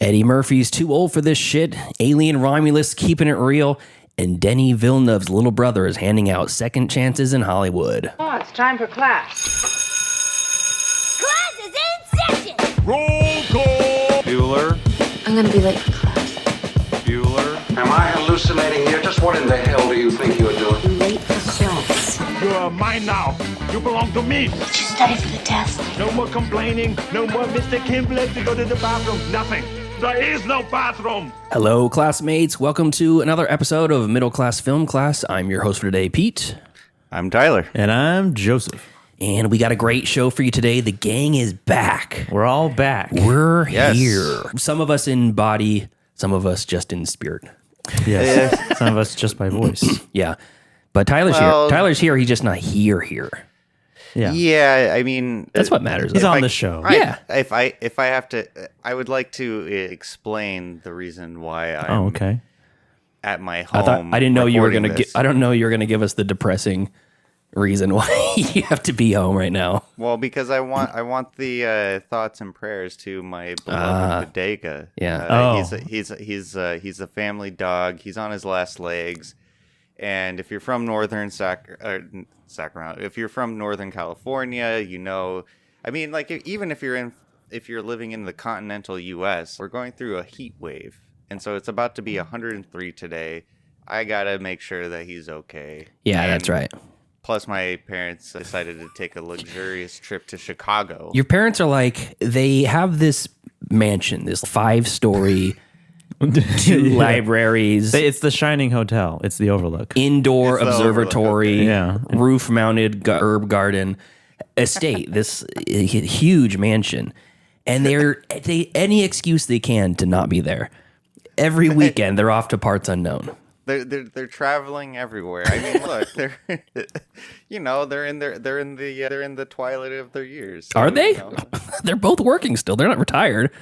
Eddie Murphy's Too Old for This Shit, Alien Romulus Keeping It Real, and Denis Villeneuve's little brother is handing out second chances in Hollywood. Oh, it's time for class. Class is in session! Roll call! Bueller? I'm gonna be late for class. Bueller? Am I hallucinating here? Just what in the hell do you think you're doing? I'm late for class. You are mine now. You belong to me. Did you study for the test? No more complaining. No more Mr. Kimble to go to the bathroom. Nothing. There is no bathroom. Hello, classmates. Welcome to another episode of Middle Class Film Class. I'm your host for today, Pete. I'm Tyler. And I'm Joseph. And we got a great show for you today. The gang is back. We're all back. We're Yes. here. Some of us in body, some of us just in spirit. Yes. Some of us just by voice. Yeah. But Tyler's Well- here. Tyler's here. He's just not here. Yeah. Yeah, I mean, That's what matters. He's though. on the show. Yeah. If I have to, I would like to explain the reason why I'm Oh, okay. at my home. I didn't know you were recording gonna. this. I don't know you were gonna give us the depressing reason why you have to be home right now. Well, because I want the thoughts and prayers to my beloved bodega. Yeah. He's a family dog. He's on his last legs, and if you're from northern Sacramento, if you're from Northern California, you know, I mean, like even if you're living in the continental U.S., we're going through a heat wave, and so it's about to be 103 today. I gotta make sure that he's okay. Yeah, And that's right. Plus, my parents decided to take a luxurious trip to Chicago. Your parents are like, they have this mansion, this 5-story, 2 libraries, It's the Shining Hotel. It's the Overlook. indoor It's the observatory, Yeah. roof-mounted herb garden estate. This huge mansion, and they any excuse they can to not be there. Every weekend, they're off to parts unknown. They're traveling everywhere. I mean, look, they're they're in the twilight of their years. So, Are they? you know, They're both working still. They're not retired.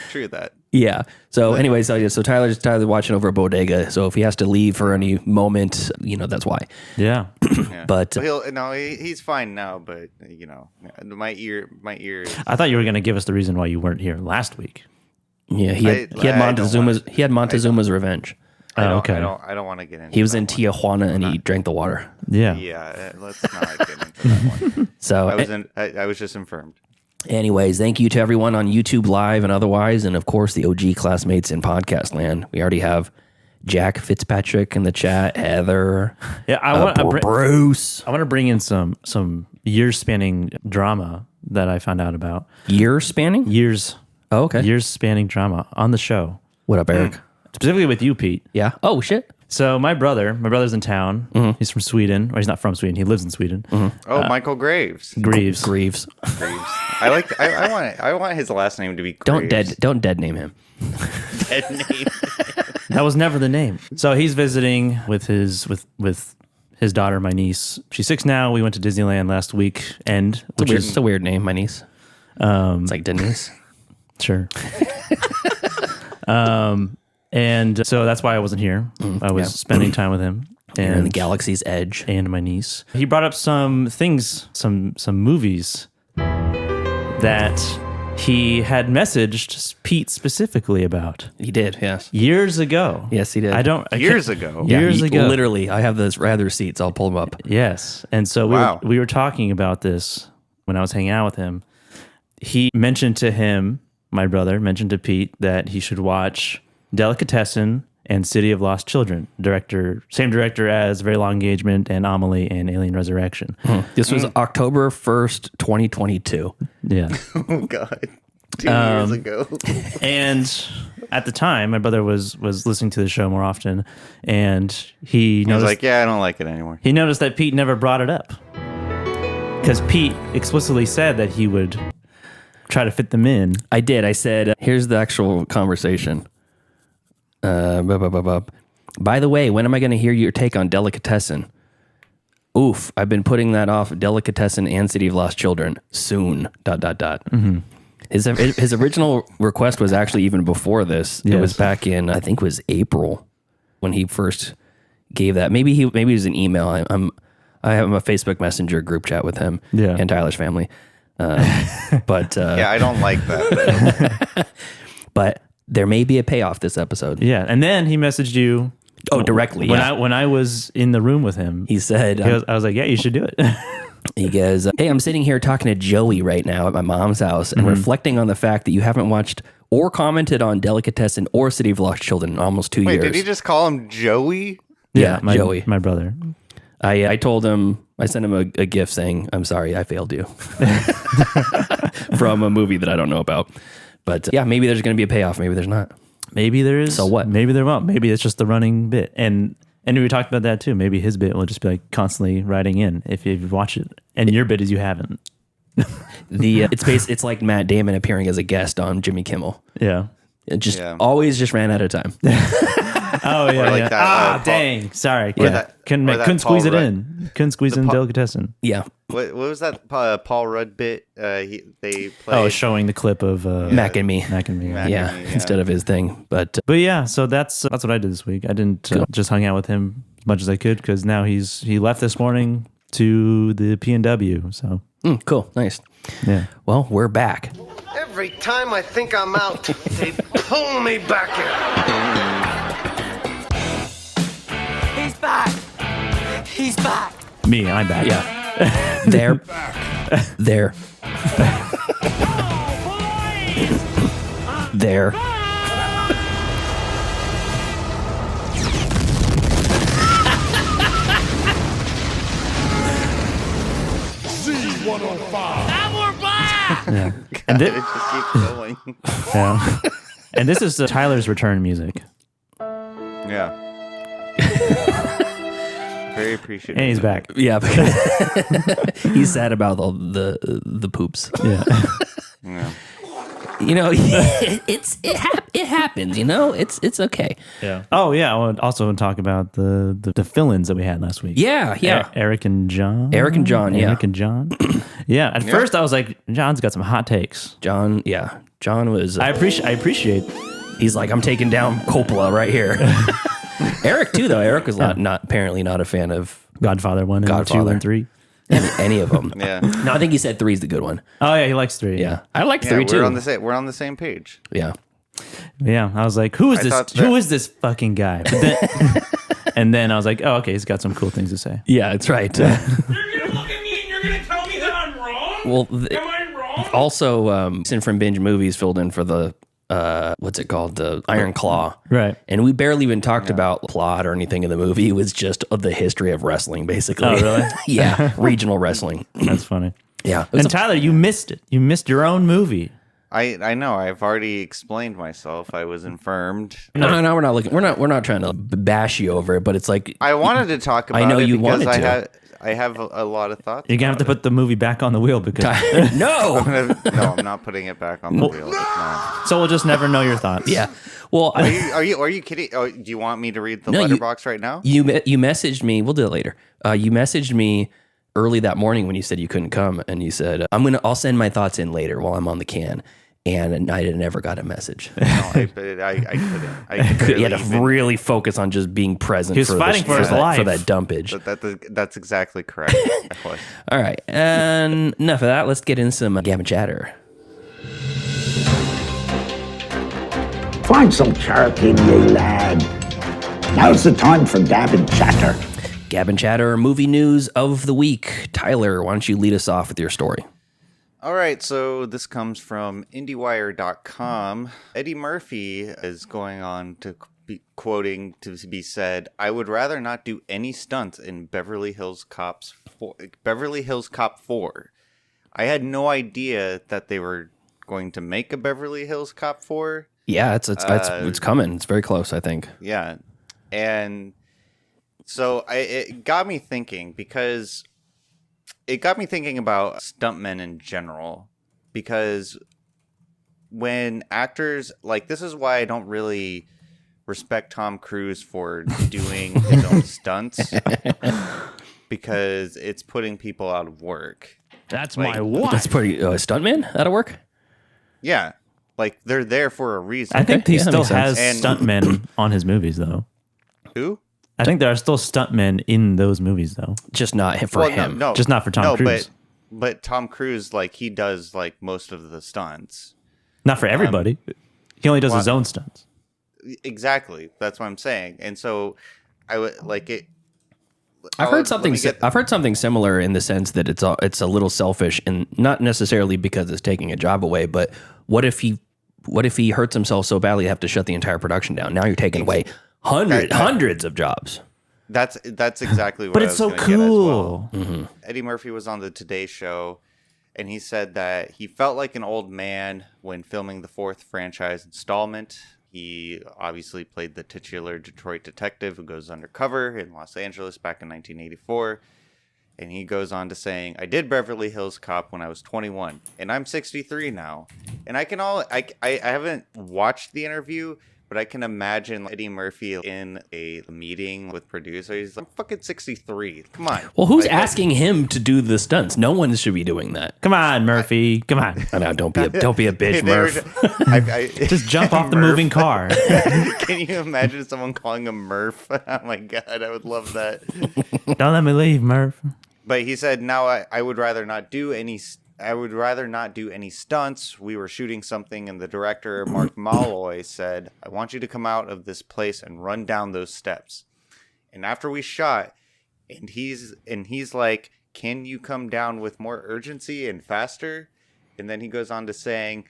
true that. Yeah. So anyway, so Tyler's watching over a bodega. So if he has to leave for any moment, that's why. Yeah. Yeah. But he's fine now. But my ear. I thought you were going to give us the reason why you weren't here last week. yeah, he had Montezuma's revenge. Okay. I don't want to get into. He was that in one. Tijuana and he drank the water. Yeah. Yeah, let's not get into that one. So I was just infirmed. anyways, thank you to everyone on YouTube Live and otherwise, and of course the OG classmates in podcast land. We already have Jack Fitzpatrick in the chat, Heather, Yeah. Bruce. I want to bring in some year-spanning drama that I found out about. Year spanning? Oh, okay. Years-spanning drama on the show. What up, Eric? Specifically with you, Pete. Yeah. Oh, shit. So my brother's in town. He's from Sweden. Or he's not from Sweden. He lives in Sweden. Oh, Michael Graves. Greaves. Greaves. I want his last name to be Graves. Don't dead name him. Dead name. That was never the name. So he's visiting with his daughter, my niece. She's 6 now. We went to Disneyland last weekend, which is It's a weird name, my niece. It's like Denise. sure. And so that's why I wasn't here. I was spending time with him And the and Galaxy's Edge. and my niece. He brought up some things, some movies that he had messaged Pete specifically about He did, yes. years ago. Yes, he did. Years ago. Years ago. Literally, I have those rather receipts. I'll pull them up. Yes. And so Wow. we were talking about this when I was hanging out with him. He mentioned to him, my brother mentioned to Pete, that he should watch Delicatessen and City of Lost Children. Same director as Very Long Engagement and Amelie and Alien Resurrection. This was October 1st, 2022. Yeah. Oh God. 2 years ago. And at the time, my brother was listening to the show more often, and he I was noticed like, yeah, I don't like it anymore. he noticed that Pete never brought it up. Because Pete explicitly said that he would try to fit them in. I did. I said, here's the actual conversation. By the way, when am I going to hear your take on Delicatessen? Oof, I've been putting that off. Delicatessen and City of Lost Children. Soon. ... His original request was actually even before this. It was back in, I think it was April when he first gave that. Maybe it was an email. I have a Facebook Messenger group chat with him and Tyler's family. But Yeah, I don't like that. but there may be a payoff this episode. Yeah, and then he messaged you. Oh, directly. When Yeah. I when I was in the room with him, He said, I was like, yeah, you should do it. he goes, hey, I'm sitting here talking to Joey right now at my mom's house and reflecting on the fact that you haven't watched or commented on Delicatessen or City of Lost Children in almost 2 Wait, years. did he just call him Joey? Yeah, my Joey. my brother. I told him, I sent him a gift saying, I'm sorry, I failed you from a movie that I don't know about. But yeah, maybe there's going to be a payoff. Maybe there's not. Maybe there is. So what? Maybe there won't. Maybe it's just the running bit. And we talked about that too. Maybe his bit will just be like constantly writing in if you watch it, and your bit is you haven't. It's like Matt Damon appearing as a guest on Jimmy Kimmel. Yeah. It just Yeah. always just ran out of time. Oh yeah. like Yeah. that, Paul- Dang. Sorry. that- Couldn't or that couldn't squeeze Paul it Rudd- in. Couldn't squeeze in Delicatessen. Yeah. What was that Paul Rudd bit? They played. Oh, showing the clip of Mac and Me. Mac and me. Mac- Yeah, Yeah. instead of his thing. But But yeah, so that's what I did this week. I didn't just hung out with him as much as I could because now he left this morning to the P&W. So cool. Nice. yeah. Well, we're back. Every time I think I'm out, they pull me back in. He's back. He's back. Me, I'm back. Yeah. There. There. There. Yeah. And It just keeps going. yeah. And this is Tyler's return music. Yeah. Very appreciative. And he's back. Yeah. He's sad about all the poops. Yeah. Yeah. You know, it happens. You know, it's okay. Yeah. Oh yeah. I would also talk about the fill-ins that we had last week. Yeah. Yeah. Eric and John. Eric and John, yeah. Eric and John. Yeah. At first I was like, John's got some hot takes. John. Yeah. John was. I appreciate. He's like, I'm taking down Coppola right here. Eric too, though. Eric was not apparently not a fan of Godfather 1 and Godfather. 2 and 3. any of them. Yeah. No, I think he said 3's the good one. Oh yeah, he likes 3. Yeah, I like Yeah, 3 too. we're on the same page. Yeah. Yeah, I was like, who is I this? thought that- Who is this fucking guy? But then, and then I was like, oh, okay, he's got some cool things to say. Yeah, that's right. You're gonna look at me and you're gonna tell me that I'm wrong? Well, Am I wrong? also, Sin from Binge Movies filled in for the what's it called, the Iron Claw, Right. and we barely even talked about plot or anything in the movie. It was just the history of wrestling, basically. Oh, really? Yeah, regional wrestling. That's funny. Yeah, it was And Tyler, you missed it. You missed your own movie. I know. I've already explained myself. I was infirmed. no, we're not looking. We're not trying to bash you over it, but it's like I wanted to talk about I know it you because wanted to. I have a lot of thoughts. You're gonna have to put the movie back on the wheel because no. No, I'm not putting it back on the wheel. It's not. so we'll just never know your thoughts. Yeah. Well, Are you kidding? Oh, do you want me to read the No, letterbox right now? you messaged me. We'll do it later. You messaged me early that morning when you said you couldn't come, and you said I'll send my thoughts in later while I'm on the can. And I never got a message. No, I couldn't. I He had to even- really focus on just being present. He was fighting for his life. for that dumpage. That's exactly correct. I was. All right, and enough of that. Let's get into some Gab and Chatter. Find some charity, ye lad. Now's the time for Gab and Chatter. Gab and Chatter movie news of the week. Tyler, why don't you lead us off with your story? All right, so this comes from IndieWire.com. Eddie Murphy is going on to be quoting to be said, "I would rather not do any stunts in Beverly Hills Cop 4. I had no idea that they were going to make a Beverly Hills Cop 4. Yeah, it's coming. It's very close, I think. Yeah, and so it got me thinking because." It got me thinking about stuntmen in general, because when actors, like, this is why I don't really respect Tom Cruise for doing his own stunts, because it's putting people out of work. That's Like, my wife. That's pretty. Stuntman? That'll work? Yeah, like, they're there for a reason. I think he Yeah, that still makes sense. has And- stuntmen on his movies, though. Who? I think there are still stuntmen in those movies, though. Just not for him. No, Just not for Tom Cruise. But Tom Cruise, like, he does like most of the stunts. Not for everybody. He only does his own stunts. Exactly. That's what I'm saying. And so I would like it. I've heard something similar in the sense that it's a little selfish, and not necessarily because it's taking a job away, but what if he hurts himself so badly you have to shut the entire production down? Now you're taking away hundreds of jobs. That's exactly what But I it's was so gonna get as cool. well. Eddie Murphy was on the Today Show, and he said that he felt like an old man when filming the 4th franchise installment. He obviously played the titular Detroit detective who goes undercover in Los Angeles back in 1984. And he goes on to saying, I did Beverly Hills Cop when I was 21, and I'm 63 now. And I haven't watched the interview, but I can imagine Eddie Murphy in a meeting with producers. He's like, I'm fucking 63. Come on. Well, who's asking him to do the stunts? No one should be doing that. Come on, Murphy. Come on. I know, don't be a bitch, Murph. Just jump off the moving car. Can you imagine someone calling him Murph? Oh my God, I would love that. Don't let me leave, Murph. But he said, now I would rather not do any stunts. We were shooting something, and the director, Mark Malloy, said, I want you to come out of this place and run down those steps. And after we shot, and he's like, can you come down with more urgency and faster? And then he goes on to saying,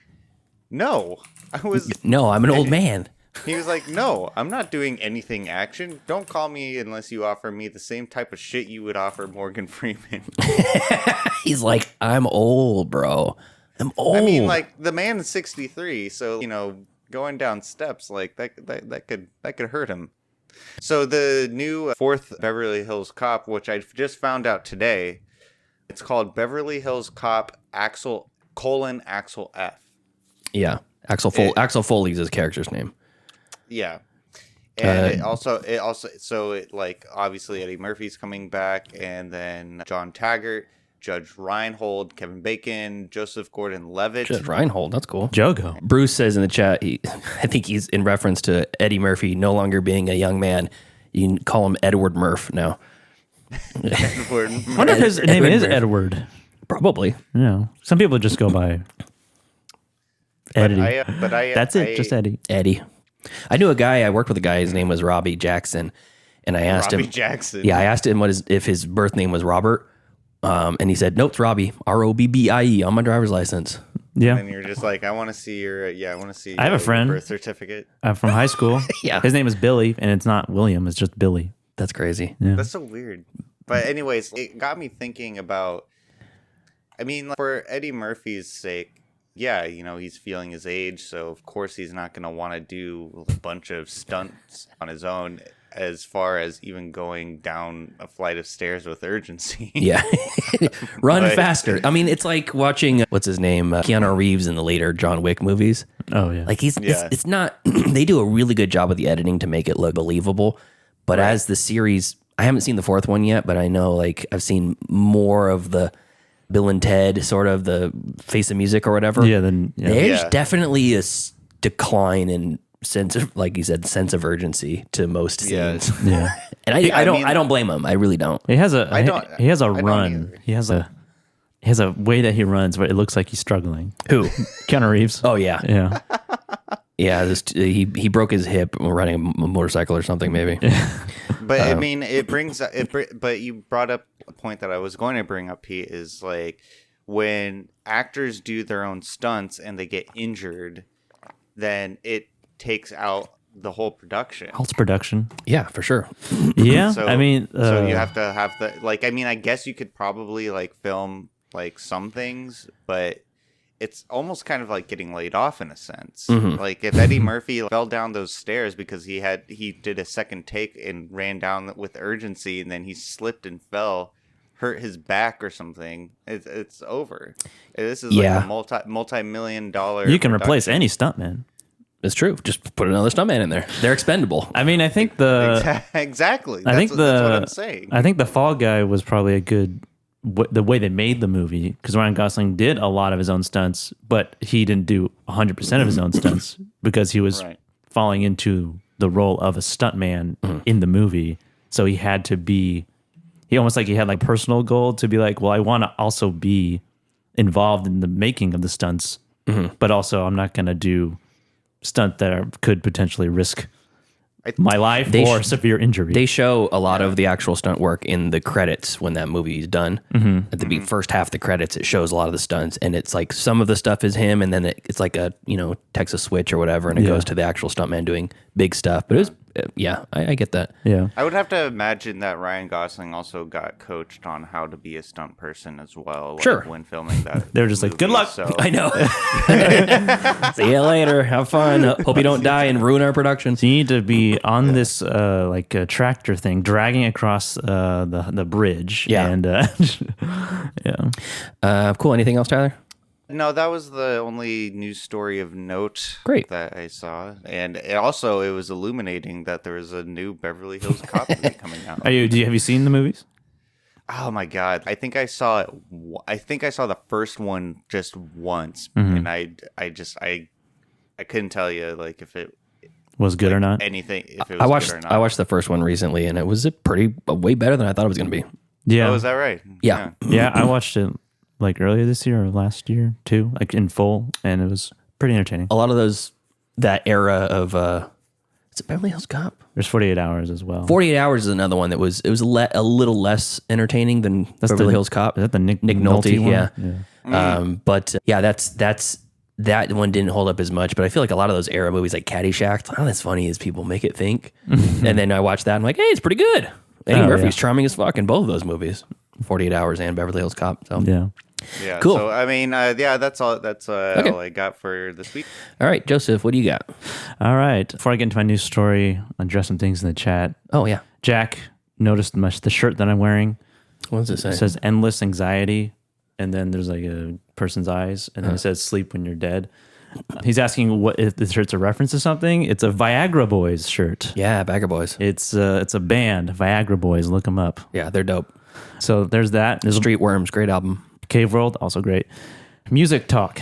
no, I'm an old man. He was like, no, I'm not doing anything action. Don't call me unless you offer me the same type of shit you would offer Morgan Freeman. He's like, I'm old, bro. I'm old. I mean, like, the man is 63, so, going down steps, like, that could hurt him. So the new 4th Beverly Hills Cop, which I just found out today, it's called Beverly Hills Cop Axel F. Yeah, Axel Foley's his character's name. Yeah. And obviously Eddie Murphy's coming back, and then John Taggart, Judge Reinhold, Kevin Bacon, Joseph Gordon-Levitt. Judge Reinhold, that's cool. Jogo. Bruce says in the chat, I think he's in reference to Eddie Murphy no longer being a young man. You can call him Edward Murph now. Edward Murph. I wonder if his name is Edward. Probably. Some people just go by Eddie. That's it, just Eddie. Eddie. I knew I worked with a guy, his name was Robbie Jackson, and I asked him. Yeah, I asked him if his birth name was Robert, and he said, nope, it's Robbie, Robbie on my driver's license. Yeah. And you're just like, I want to see your I have a friend, birth certificate. From high school. Yeah. His name is Billy, and it's not William, it's just Billy. That's crazy. Yeah. That's so weird. But anyways, it got me thinking about, I mean, for Eddie Murphy's sake, yeah, he's feeling his age, so of course he's not going to want to do a bunch of stunts on his own, as far as even going down a flight of stairs with urgency. Yeah. Run faster. I mean, it's like watching, what's his name? Keanu Reeves in the later John Wick movies. Oh, yeah. Like it's not, they do a really good job with the editing to make it look believable. But as the series, I haven't seen the 4th one yet, but I know like I've seen more of the Bill and Ted, sort of the Face of Music or whatever. Yeah, There's definitely a decline in sense of, like you said, sense of urgency to most scenes. Yeah. And I don't blame him. I really don't. He has a run. He has a way that he runs where it looks like he's struggling. Who? Keanu Reeves. Oh yeah. Yeah. Yeah, he broke his hip riding a motorcycle or something, maybe. But I mean, but you brought up a point that I was going to bring up, Pete, is like when actors do their own stunts and they get injured, then it takes out the whole production. Halts production. Yeah, for sure. Yeah, so, I mean, so you have to have the I guess you could probably like film like some things, but it's almost kind of like getting laid off in a sense. Mm-hmm. Like if Eddie Murphy fell down those stairs because he did a second take and ran down with urgency, and then he slipped and fell, hurt his back or something, it's over. This is like a multi-million dollar. You can replace any stuntman. It's true. Just put another stuntman in there. They're expendable. I mean, I think exactly. That's what I'm saying. I think the Fall Guy was probably a good. The way they made the movie, because Ryan Gosling did a lot of his own stunts, but he didn't do 100% of his own stunts because he was falling into the role of a stuntman in the movie. So he had to be he almost like he had like personal goal to be like, well, I want to also be involved in the making of the stunts, but also I'm not going to do stunt that could potentially risk my life or severe injury. They show a lot of the actual stunt work in the credits when that movie is done. At the first half of the credits, it shows a lot of the stunts, and it's like some of the stuff is him, and then it's like a Texas switch or whatever, and it goes to the actual stuntman doing big stuff. But it was I get that. Yeah, I would have to imagine that Ryan Gosling also got coached on how to be a stunt person as well. Like, sure. When filming that, they were just like, "Good luck." So. I know. See you later. Have fun. Hope you don't die and ruin our production. So you need to be on this like a tractor thing, dragging across the bridge. Yeah. And Cool. Anything else, Tyler? No, that was the only news story of note Great. that I saw. And it was illuminating that there was a new Beverly Hills Cop movie coming out. have you seen the movies? Oh my God. I think I saw it. I think I saw the first one just once. And I couldn't tell you like if it was good or not. Anything. If it was good or not. I watched the first one recently, and it was way better than I thought it was going to be. Yeah. Oh, is that right? Yeah. Yeah, I watched it like earlier this year or last year too, like in full, and it was pretty entertaining. A lot of that era of is it Beverly Hills Cop? There's 48 Hours as well. 48 Hours is another one that was a little less entertaining than Beverly Hills Cop. Is that the Nick Nolte one? Yeah. But that's that one didn't hold up as much. But I feel like a lot of those era movies like Caddyshack, that's funny as people make it think. And then I watched that and I'm like, hey, it's pretty good. Eddie Murphy's charming as fuck in both of those movies, 48 Hours and Beverly Hills Cop. So Yeah. Cool. So I mean, that's all. That's all I got for this week. All right, Joseph, what do you got? All right. Before I get into my news story, I'll address some things in the chat. Oh yeah, Jack noticed the shirt that I'm wearing. What does it say? It says "endless anxiety," and then there's like a person's eyes, and then it says "sleep when you're dead." He's asking what if the shirt's a reference to something. It's a Viagra Boys shirt. Yeah, Bagger Boys. It's a band, Viagra Boys. Look them up. Yeah, they're dope. So there's that. There's Street Worms, great album. Cave World, also great. Music talk.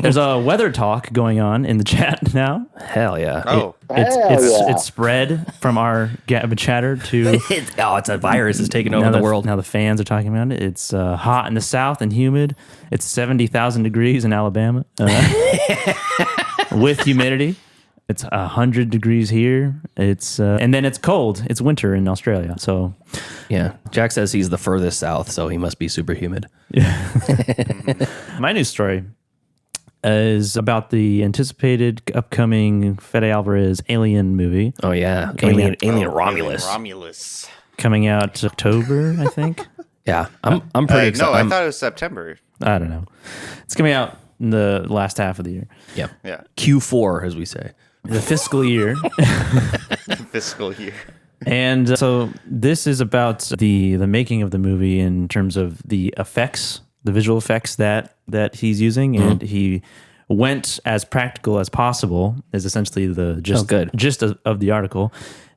There's a weather talk going on in the chat now. Hell yeah. Oh, It's spread from our Gab chatter to it's a virus is taking over now the world. Now the fans are talking about it. It's hot in the south and humid. It's 70,000 degrees in Alabama with humidity. It's 100 degrees here. It's and then it's cold. It's winter in Australia. So Yeah, Jack says he's the furthest south, so he must be super humid. my news story is about the anticipated upcoming Fede Alvarez Alien movie. Oh yeah, Alien Romulus. Romulus. Coming out October, I think. Yeah, I'm pretty excited. No, I thought it was September. I don't know. It's coming out in the last half of the year. Yeah, Yeah. Q4 as we say. The fiscal year. Fiscal year. And so this is about the making of the movie in terms of the effects, the visual effects that he's using, and he went as practical as possible is essentially the gist of the article.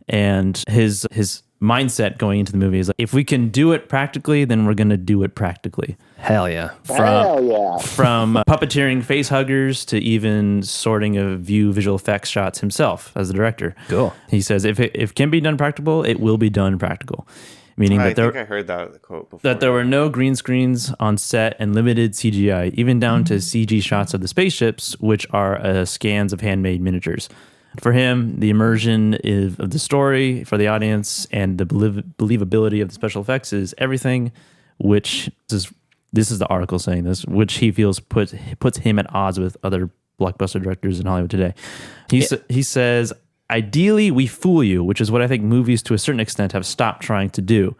And his mindset going into the movie is like, if we can do it practically, then we're going to do it practically. Hell yeah. From puppeteering face huggers to even sorting of visual effects shots himself as the director. Cool. He says if it can be done practical, it will be done practical. Meaning I that think I heard that quote before. that there were no green screens on set and limited CGI, even down to CG shots of the spaceships, which are scans of handmade miniatures. For him, the immersion of the story for the audience and the believability of the special effects is everything, which this is the article saying this, which he feels puts him at odds with other blockbuster directors in Hollywood today. He says, ideally, we fool you, which is what I think movies to a certain extent have stopped trying to do.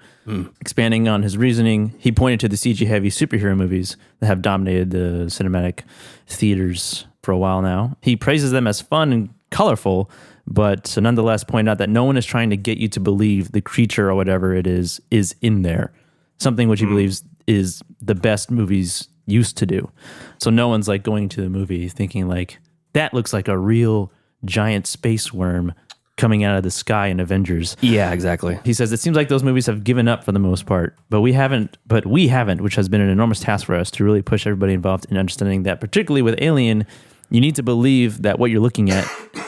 Expanding on his reasoning, he pointed to the CG-heavy superhero movies that have dominated the cinematic theaters for a while now. He praises them as fun and colorful, but nonetheless point out that no one is trying to get you to believe the creature or whatever it is in there. Something which he believes is the best movies used to do. So no one's like going to the movie thinking like, that looks like a real giant space worm coming out of the sky in Avengers. Yeah, exactly. He says, it seems like those movies have given up for the most part, but we haven't, which has been an enormous task for us to really push everybody involved in understanding that, particularly with Alien, you need to believe that what you're looking at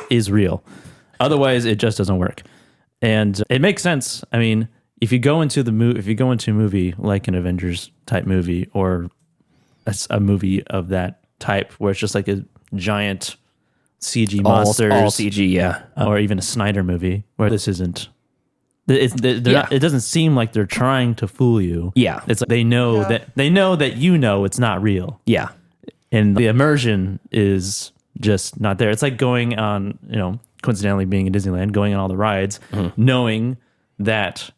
is real. Otherwise, it just doesn't work. And it makes sense. I mean, if you go into a movie like an Avengers type movie or a movie of that type where it's just like a giant CG monsters, all CG, yeah, or even a Snyder movie where this isn't. It doesn't seem like they're trying to fool you. Yeah, it's like they know that it's not real. Yeah, and the immersion is just not there. It's like going on, coincidentally being in Disneyland, going on all the rides, knowing that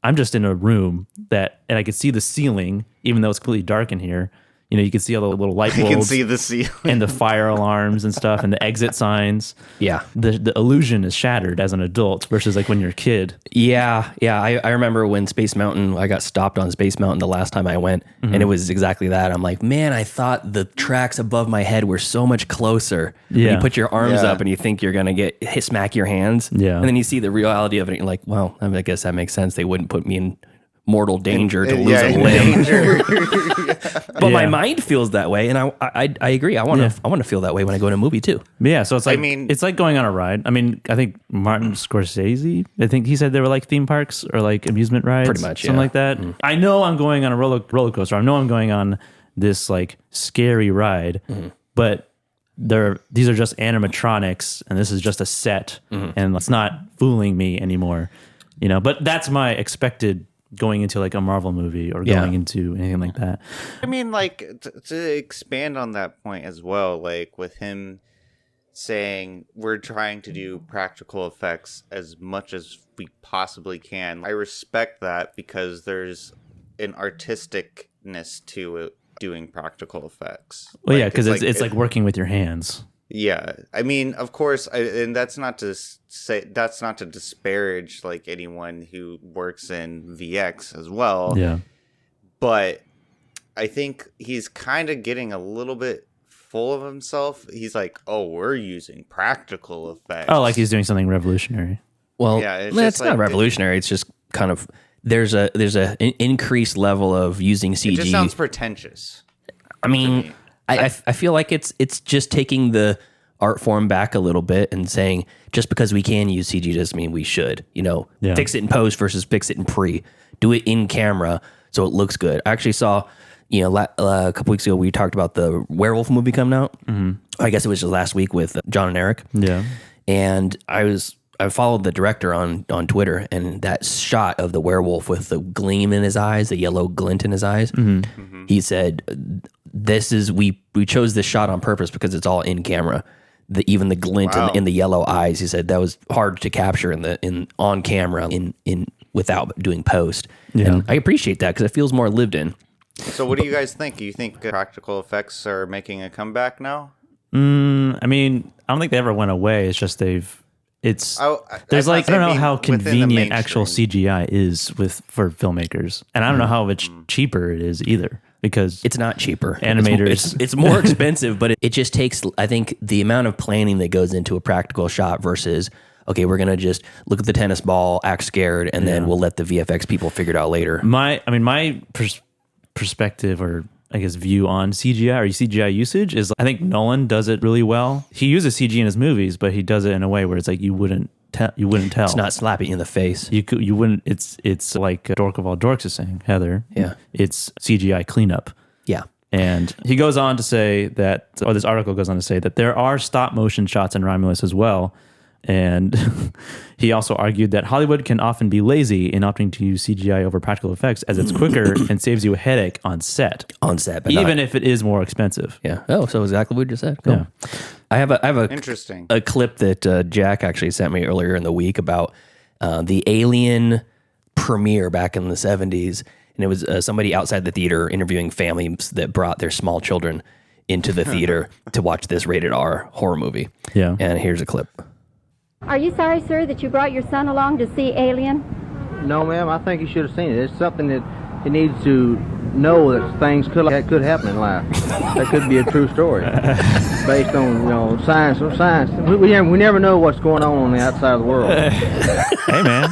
I'm just in a room and I could see the ceiling, even though it's completely dark in here. You can see all the little light bulbs. You can see the ceiling. And the fire alarms and stuff and the exit signs. Yeah. The illusion is shattered as an adult versus like when you're a kid. Yeah. I remember when Space Mountain, I got stopped on Space Mountain the last time I went, and it was exactly that. I'm like, man, I thought the tracks above my head were so much closer. Yeah. When you put your arms up and you think you're going to smack your hands. Yeah. And then you see the reality of it and you're like, well, I guess that makes sense. They wouldn't put me in mortal danger to lose a limb. But my mind feels that way, and I agree. I want to feel that way when I go to a movie too. Yeah, so it's like it's like going on a ride. I mean, I think Martin Scorsese, I think he said they were like theme parks or like amusement rides, pretty much, something like that. I know I'm going on a roller coaster. I know I'm going on this like scary ride, but these are just animatronics, and this is just a set, and it's not fooling me anymore. But that's my expected going into like a Marvel movie or going into anything like that. I mean, like to expand on that point as well, like with him saying we're trying to do practical effects as much as we possibly can. I respect that because there's an artisticness to it, doing practical effects. Well, yeah, because it's like working with your hands. Yeah, I mean, of course, and that's not to disparage like anyone who works in VX as well. Yeah, but I think he's kind of getting a little bit full of himself. He's like, "Oh, we're using practical effects." Oh, like he's doing something revolutionary. Well, yeah, it's not revolutionary. It's just kind of there's an increased level of using CG. It just sounds pretentious. I mean. I feel like it's just taking the art form back a little bit and saying just because we can use CG doesn't mean we should. Fix it in post versus fix it in pre. Do it in camera so it looks good. I actually saw, a couple weeks ago we talked about the werewolf movie coming out. I guess it was just last week with John and Eric. Yeah, and I followed the director on Twitter, and that shot of the werewolf with the gleam in his eyes, the yellow glint in his eyes, he said, we chose this shot on purpose because it's all in camera. Even the glint in the yellow eyes, he said that was hard to capture on camera without doing post. Yeah. And I appreciate that because it feels more lived in. So what do you guys think? Do you think practical effects are making a comeback now? I mean, I don't think they ever went away. It's just I don't know how convenient actual CGI is for filmmakers, and I don't know how much cheaper it is either. Because it's not cheaper. Animators. It's more expensive, but it just takes, I think, the amount of planning that goes into a practical shot versus, okay, we're going to just look at the tennis ball, act scared, and then we'll let the VFX people figure it out later. My perspective or I guess view on CGI or CGI usage is I think Nolan does it really well. He uses CG in his movies, but he does it in a way where it's like you wouldn't tell. It's not slapping you in the face. You wouldn't. It's like Dork of all dorks is saying, Heather. Yeah, it's CGI cleanup. Yeah, and he goes on to say that, or this article goes on to say that there are stop motion shots in Romulus as well. And he also argued that Hollywood can often be lazy in opting to use CGI over practical effects as it's quicker and saves you a headache on set. But even if it is more expensive. Yeah. Oh, so exactly what you just said. Cool. Yeah. I have a interesting a clip that Jack actually sent me earlier in the week about the Alien premiere back in the 70s, and it was somebody outside the theater interviewing families that brought their small children into the theater to watch this rated R horror movie. Yeah. And here's a clip. Are you sorry, sir, that you brought your son along to see Alien? No, ma'am. I think he should have seen it. It's something that he needs to know that things could happen in life. That could be a true story based on science. We never know what's going on the outside of the world. Hey, man.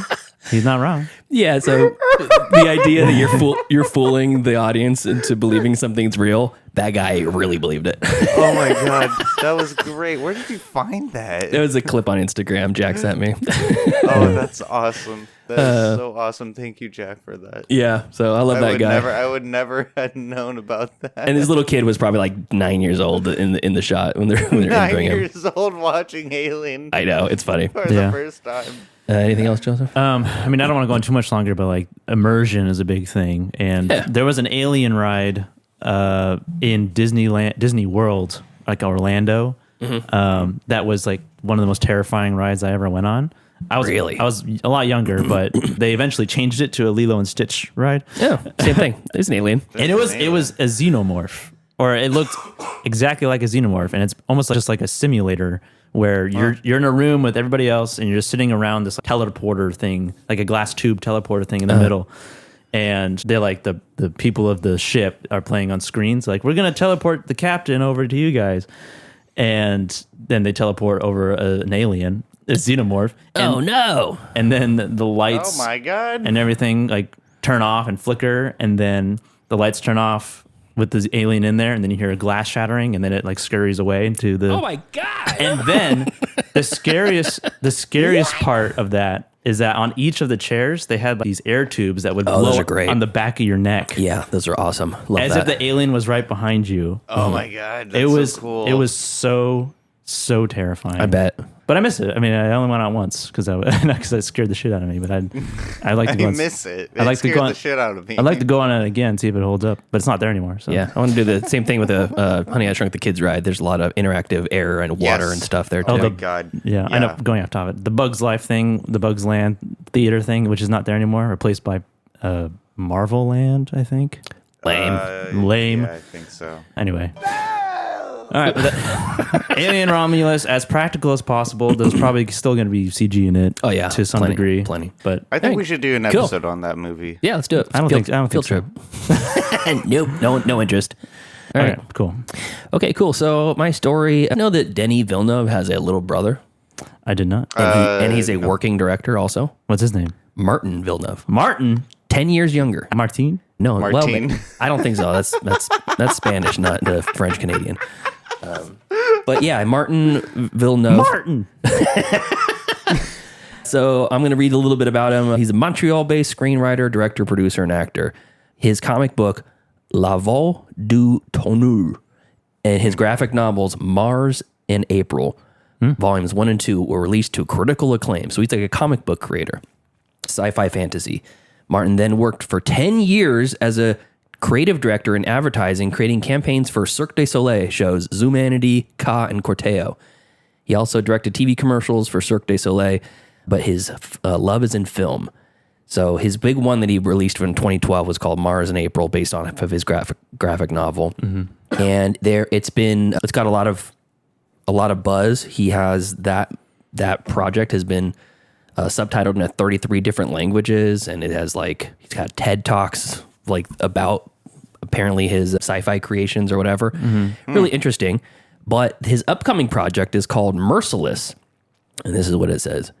He's not wrong. Yeah, so the idea that you're fooling the audience into believing something's real That guy really believed it. Oh my god, that was great. Where did you find that? It was a clip on Instagram Jack sent me. Oh, that's awesome. That is so awesome. Thank you, Jack, for that. Yeah, so I love that guy. I would never have known about that. And his little kid was probably like 9 years old in the shot when they're 9 interviewing him. years old watching Alien. I know, it's funny. For the first time. Anything else, Joseph? I mean, I don't want to go on too much longer, but like immersion is a big thing. And there was an Alien ride in Disney World, like Orlando. That was like one of the most terrifying rides I ever went on. I was a lot younger, but they eventually changed it to a Lilo and Stitch ride. Yeah, same thing. It's an alien, and it was a xenomorph, or it looked exactly like a xenomorph, and it's almost just like a simulator where you're in a room with everybody else, and you're just sitting around this teleporter thing, like a glass tube teleporter thing in the middle. And they're like the people of the ship are playing on screens, like, we're gonna teleport the captain over to you guys, and then they teleport over an alien. A xenomorph. Oh no! And then the lights, oh my god, and everything like turn off and flicker, and then the lights turn off with the alien in there, and then you hear a glass shattering, and then it like scurries away into the. Oh my god! And then the scariest part of that is that on each of the chairs they had like, these air tubes that would blow on the back of your neck. Yeah, those are awesome. Love as that. if the alien was right behind you. Oh my god, that's it was so cool. It was so terrifying. I bet. But I miss it. I mean, I only went out once because it scared the shit out of me. But I like to go. I miss it. I like to go on the shit out of me. I'd like to go on it again, see if it holds up. But it's not there anymore. So yeah, I want to do the same thing with the Honey, I Shrunk the Kids ride. There's a lot of interactive air and water and stuff there too. Oh my god. Yeah, I know. Going off topic, the Bugs Life thing, the Bugs Land theater thing, which is not there anymore, replaced by Marvel Land, I think. Lame. Yeah, I think so. Anyway. All right, Alien Romulus, as practical as possible. There's probably still going to be CG in it. Oh yeah, to some degree, plenty. But I think we should do an episode on that movie. Yeah, let's do it. I don't think field trip. Nope, no interest. All right, cool. Okay, cool. So my story. I know that Denis Villeneuve has a little brother. I did not. And he's a working director also. What's his name? Martin Villeneuve. Martin, 10 years younger. Martin? No, Martin. Well, I don't think so. That's Spanish, not the French Canadian. But yeah, Martin Villeneuve. Martin. So I'm going to read a little bit about him. He's a Montreal-based screenwriter, director, producer, and actor. His comic book, La Vol du Tonnerre, and his graphic novels, Mars and April, volumes 1 and 2, were released to critical acclaim. So he's like a comic book creator, sci-fi fantasy. Martin then worked for 10 years as a creative director in advertising, creating campaigns for Cirque du Soleil shows Zumanity, Ka, and Corteo. He also directed TV commercials for Cirque du Soleil, but his love is in film. So his big one that he released in 2012 was called Mars in April, based on of his graphic novel. And it's got a lot of buzz. He has that project has been subtitled in 33 different languages, and it has he's got TED Talks about apparently his sci-fi creations or whatever. Really interesting. But his upcoming project is called Merciless. And this is what it says.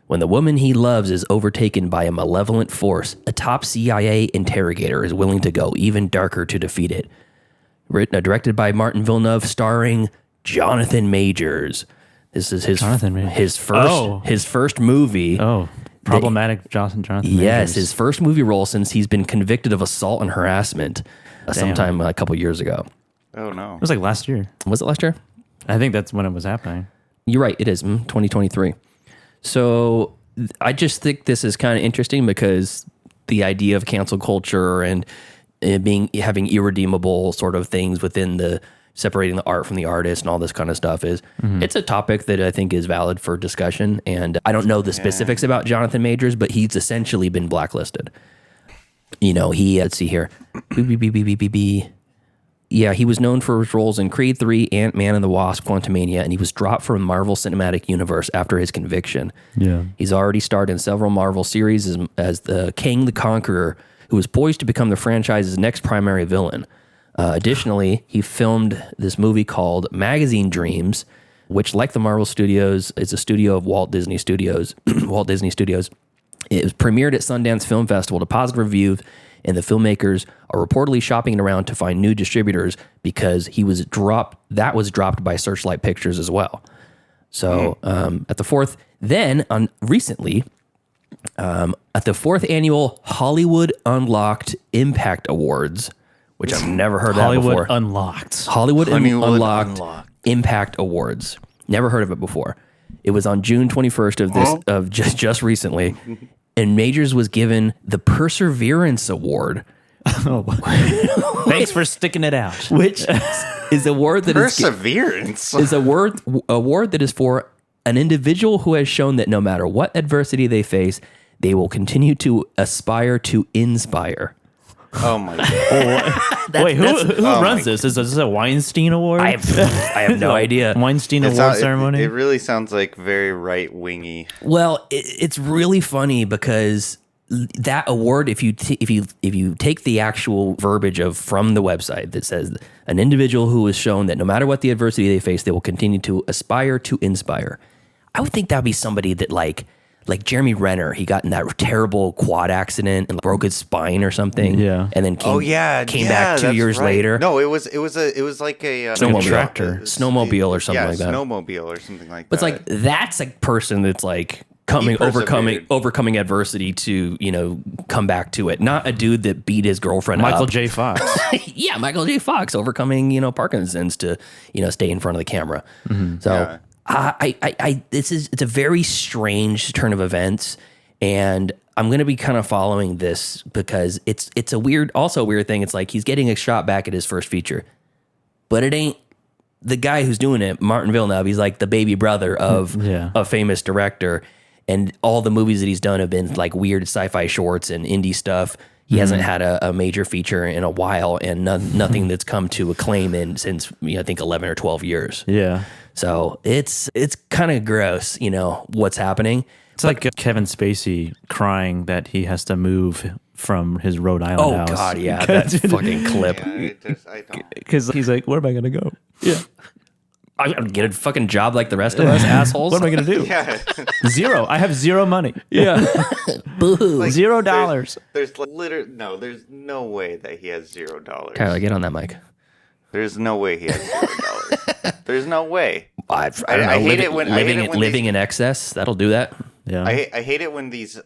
When the woman he loves is overtaken by a malevolent force, a top CIA interrogator is willing to go even darker to defeat it. Directed by Martin Villeneuve, starring Jonathan Majors. This is his first movie. Oh, problematic Jonathan Majors. Yes, his first movie role since he's been convicted of assault and harassment sometime a couple years ago. Oh, no. It was like last year. Was it last year? I think that's when it was happening. You're right. It is 2023. So I just think this is kind of interesting because the idea of cancel culture and having irredeemable sort of things within the separating the art from the artist and all this kind of stuff it's a topic that I think is valid for discussion. And I don't know the specifics about Jonathan Majors, but he's essentially been blacklisted. Let's see here. Yeah, he was known for his roles in Creed 3, Ant-Man and the Wasp, Quantumania, and he was dropped from Marvel Cinematic Universe after his conviction. Yeah. He's already starred in several Marvel series as the King the Conqueror, who is poised to become the franchise's next primary villain. Additionally, he filmed this movie called Magazine Dreams, which, like the Marvel Studios, is a studio of Walt Disney Studios. It was premiered at Sundance Film Festival to positive reviews and the filmmakers are reportedly shopping around to find new distributors because he was dropped. That was dropped by Searchlight Pictures as well. So at the fourth annual Hollywood Unlocked Impact Awards, which I've never heard of that before. Hollywood Unlocked Impact Awards. Never heard of it before. It was on June 21st of just recently, and Majors was given the Perseverance Award. Thanks for sticking it out. Which is a award that is a award that is for an individual who has shown that no matter what adversity they face, they will continue to aspire to inspire. Oh my god! Wait, who runs this? Is this a Weinstein Award? I have no idea. Weinstein Award ceremony. It really sounds like very right wingy. Well, it's really funny because that award, if you take the actual verbiage from the website that says an individual who has shown that no matter what the adversity they face, they will continue to aspire to inspire. I would think that would be somebody that like Jeremy Renner. He got in that terrible quad accident and broke his spine or something. Yeah, and then came back 2 years later. No, it was like a snowmobile or something like that. Snowmobile or something like that. But it's like that's a person that's like overcoming adversity to come back to it. Not a dude that beat his girlfriend Michael up. J. Fox. Yeah, Michael J. Fox overcoming Parkinson's to stay in front of the camera. Mm-hmm. So it's a very strange turn of events, and I'm going to be kind of following this because it's a weird thing. It's like he's getting a shot back at his first feature, but it ain't the guy who's doing it, Martin Villeneuve. He's like the baby brother of a famous director. And all the movies that he's done have been like weird sci-fi shorts and indie stuff. He hasn't had a major feature in a while, and nothing that's come to acclaim since I think 11 or 12 years. Yeah. So it's kind of gross, what's happening. It's like Kevin Spacey crying that he has to move from his Rhode Island house. Oh God, yeah, that fucking clip. Because he's like, where am I gonna go? Yeah. I'm going to get a fucking job like the rest of us, assholes. What am I going to do? Yeah. Zero. I have zero money. Yeah. Boo. Like, $0. There's no way that he has $0. Tyler, get on that mic. There's no way he has $0. There's no way. I hate it when living in excess, that'll do that. Yeah. I hate it when these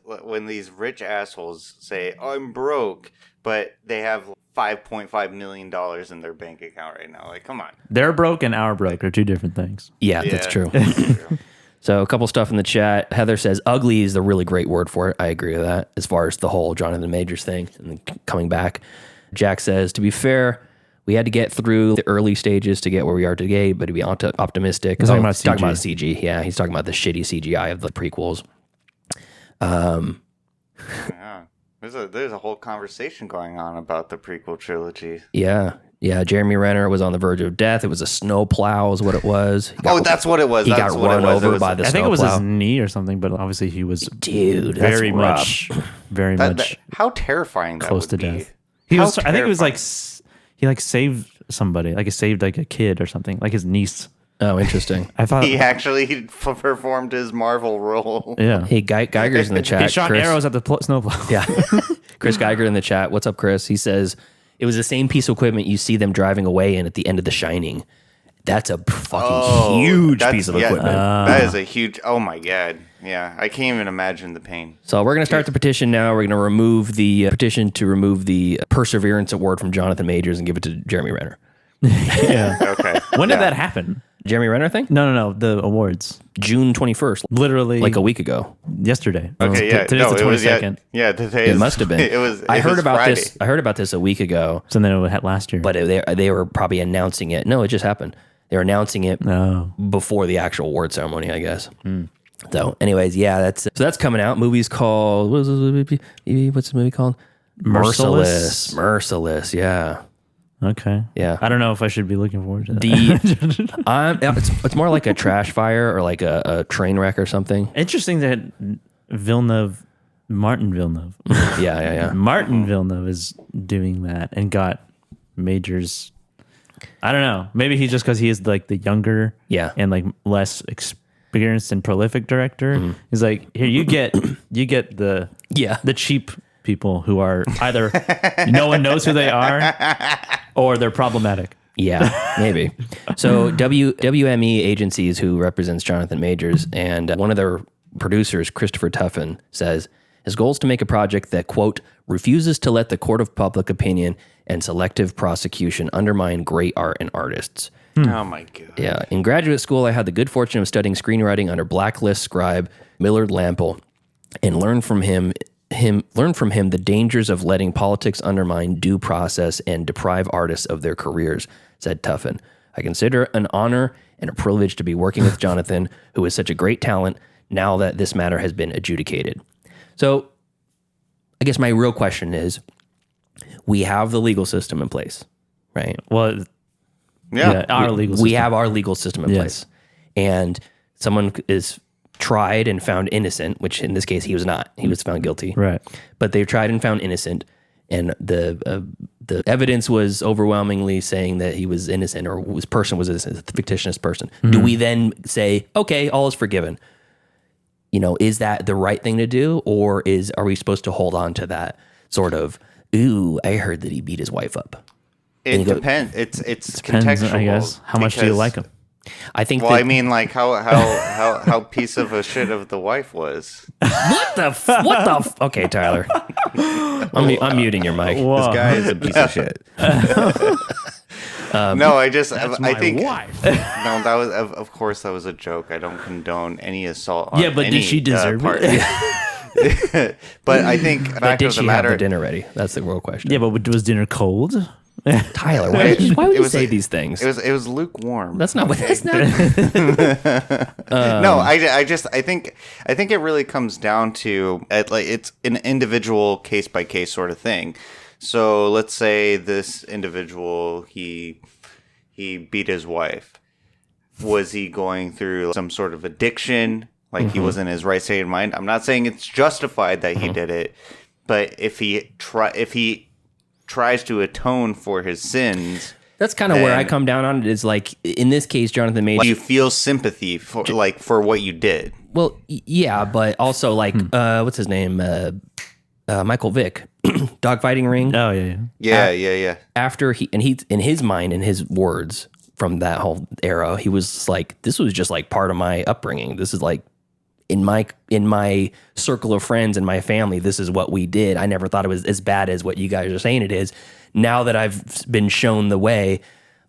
rich assholes say, I'm broke, but they have $5.5 million in their bank account right now. Like, come on. They're broke and our broke are two different things. Yeah, that's true. So a couple stuff in the chat. Heather says ugly is the really great word for it. I agree with that as far as the whole Jonathan Majors thing and then coming back. Jack says, to be fair, we had to get through the early stages to get where we are today, but to be optimistic. He's talking about CG. Yeah, he's talking about the shitty CGI of the prequels. Yeah. There's a whole conversation going on about the prequel trilogy. Yeah. Jeremy Renner was on the verge of death. It was a snowplow is what it was. That's what it was. He got run over by the snowplow. I think it was his knee or something, but obviously he was very much how terrifying that close would to be. death. I think it was like he saved somebody, like he saved like a kid or something, like his niece. Oh, interesting. I thought he actually performed his Marvel role. Yeah. Hey, Geiger's in the chat. He shot arrows at the snowplow. Yeah. Chris Geiger in the chat. What's up, Chris? He says, it was the same piece of equipment you see them driving away in at the end of The Shining. That's a fucking huge piece of equipment. That is a huge, oh my God. Yeah, I can't even imagine the pain. So we're going to start the petition now. We're going to remove the petition to remove the Perseverance Award from Jonathan Majors and give it to Jeremy Renner. Yeah. Okay. When did that happen? Jeremy Renner thing? No. The awards. June 21st. Literally. Like a week ago. Yesterday. Okay, yeah. Today's the 22nd. Today it must have been. I heard about Friday. this. I heard about this a week ago. So then it had last year. But they were probably announcing it. No, it just happened. They were announcing it before the actual award ceremony, I guess. So anyways, that's coming out. Movie's called, what's the movie called? Merciless, yeah. Okay. Yeah. I don't know if I should be looking forward to that. It's more like a trash fire or like a train wreck or something. Interesting that Martin Villeneuve. Yeah. Martin Villeneuve is doing that and got Majors. I don't know. Maybe he's just because he is like the younger and like less experienced and prolific director. He's like, here, you get the cheap people who are either no one knows who they are or they're problematic. Yeah, maybe. So WME Agencies, who represents Jonathan Majors, and one of their producers, Christopher Tuffin, says his goal is to make a project that, quote, refuses to let the court of public opinion and selective prosecution undermine great art and artists. Oh my God. Yeah. In graduate school, I had the good fortune of studying screenwriting under blacklist scribe Millard Lample and learned from him the dangers of letting politics undermine due process and deprive artists of their careers, said Tuffin. I consider an honor and a privilege to be working with Jonathan, who is such a great talent, now that this matter has been adjudicated. So I guess my real question is, we have the legal system in place, right? Well, Yeah. our legal system. We have our legal system in place. And someone is tried and found innocent, which in this case he was not. He was found guilty. Right. But they tried and found innocent, and the evidence was overwhelmingly saying that he was innocent, or this person was innocent, a fictitious person. Do we then say, okay, all is forgiven? You know, is that the right thing to do, or are we supposed to hold on to that sort of, ooh, I heard that he beat his wife up? It depends. It's Depends, contextual. I guess. How much do you because- like him? I think. Well, I mean, like how piece of a shit of the wife was. What the? Okay, Tyler. I'm muting your mic. This guy is a piece of shit. No, I think wife. No, that was of course that was a joke. I don't condone any assault on Yeah, but did she deserve it? But I think But fact did of the she matter, have the dinner ready? That's the real question. Yeah, but was dinner cold? Tyler, why would you say these things? It was lukewarm. That's not what. That's not. No, I think it really comes down to it's an individual case by case sort of thing. So let's say this individual he beat his wife. Was he going through some sort of addiction? Like he wasn't in his right state of mind? I'm not saying it's justified that he did it, but if he tries to atone for his sins. That's kind of where I come down on it. Is like in this case, Jonathan Majors. You feel sympathy for what you did. Well, yeah, but also like what's his name? Michael Vick, Dogfighting Ring. Oh yeah. After he in his mind, in his words from that whole era, he was like, this was just like part of my upbringing. This is like in my circle of friends and my family, this is what we did. I never thought it was as bad as what you guys are saying it is. Now that I've been shown the way,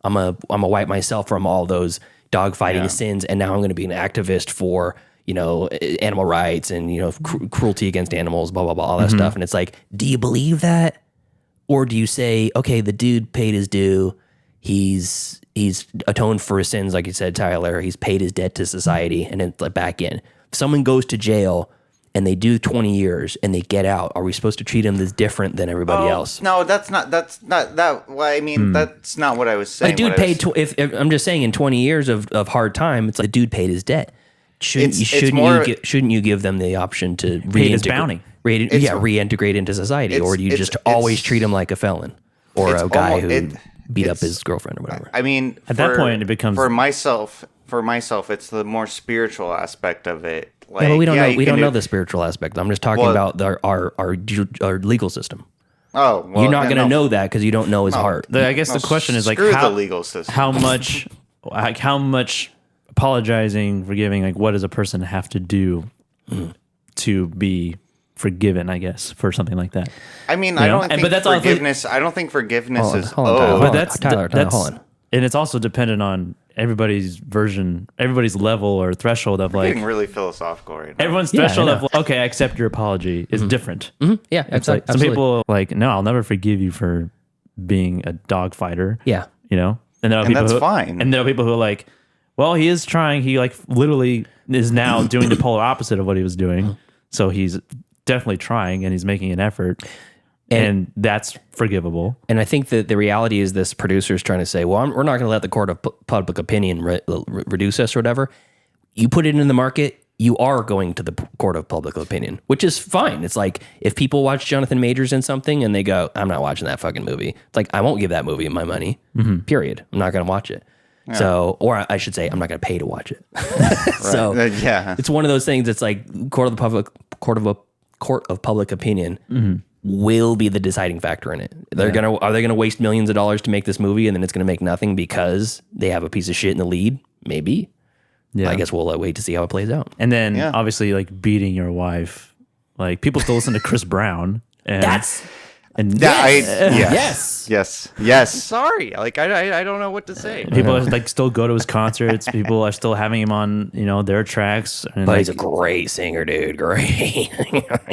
I'm a wipe myself from all those dogfighting sins, and now I'm going to be an activist for, you know, animal rights and, you know, cruelty against animals, blah blah blah, all that stuff. And it's like, do you believe that, or do you say, okay, the dude paid his due, he's atoned for his sins, like you said, Tyler, he's paid his debt to society, and then like back in. If someone goes to jail and they do 20 years and they get out, are we supposed to treat them as different than everybody else? No, that's not that. Well, I mean, that's not what I was saying. Like, dude paid. If I'm just saying, in 20 years of hard time, it's like the dude paid his debt. Shouldn't you give them the option to reintegrate into society, or do you just always treat him like a felon or a guy who beat up his girlfriend or whatever? I mean, at that point, it becomes for myself, it's the more spiritual aspect of it. Like, but we don't know. We don't know the spiritual aspect. I'm just talking about our legal system. Oh, well, you're not going to know that because you don't know his heart. I guess the question is like, the legal system. How much apologizing, forgiving, like what does a person have to do to be forgiven? I guess for something like that. I mean, I don't think forgiveness. I don't think forgiveness is. But that's Tyler. Hold on. And it's also dependent on everybody's level or threshold of like. Getting really philosophical right now. Everyone's threshold of okay, I accept your apology is different. Yeah, it's like some people like, no, I'll never forgive you for being a dog fighter. Yeah, you know, and there are people that's fine. And there are people who are like, well, he is trying. He like literally is now doing the polar opposite of what he was doing. So he's definitely trying and he's making an effort. And that's forgivable. And I think that the reality is this producer is trying to say, well, we're not going to let the court of public opinion reduce us or whatever. You put it in the market, you are going to the court of public opinion, which is fine. It's like if people watch Jonathan Majors in something and they go, I'm not watching that fucking movie. It's like, I won't give that movie my money, period. I'm not going to watch it. Yeah. So, or I should say, I'm not going to pay to watch it. So it's one of those things. It's like court of public opinion. will be the deciding factor in it. Are they gonna waste millions of dollars to make this movie and then it's gonna make nothing because they have a piece of shit in the lead? Maybe. Yeah. I guess we'll wait to see how it plays out. And then obviously like beating your wife, like people still listen to Chris Brown. And Yes. Sorry. Like, I don't know what to say. People like still go to his concerts. People are still having him on, their tracks. And but he's a great singer, dude. Great.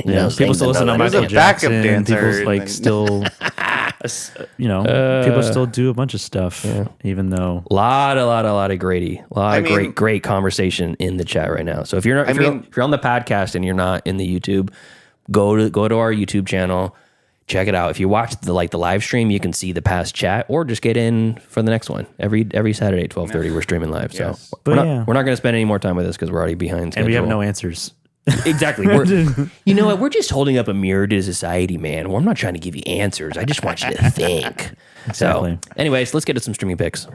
People still listen to Michael Jackson. People like still, people still do a bunch of stuff, even though a lot of great conversation in the chat right now. So if you're on the podcast and you're not in the YouTube, go to our YouTube channel. Check it out. If you watch the live stream, you can see the past chat, or just get in for the next one. Every Saturday at 12:30, we're streaming live. Yes. So we're not going to spend any more time with this because we're already behind schedule. And we have no answers. Exactly. You know what? We're just holding up a mirror to society, man. I'm not trying to give you answers. I just want you to think. Exactly. So, anyways, let's get to some streaming picks.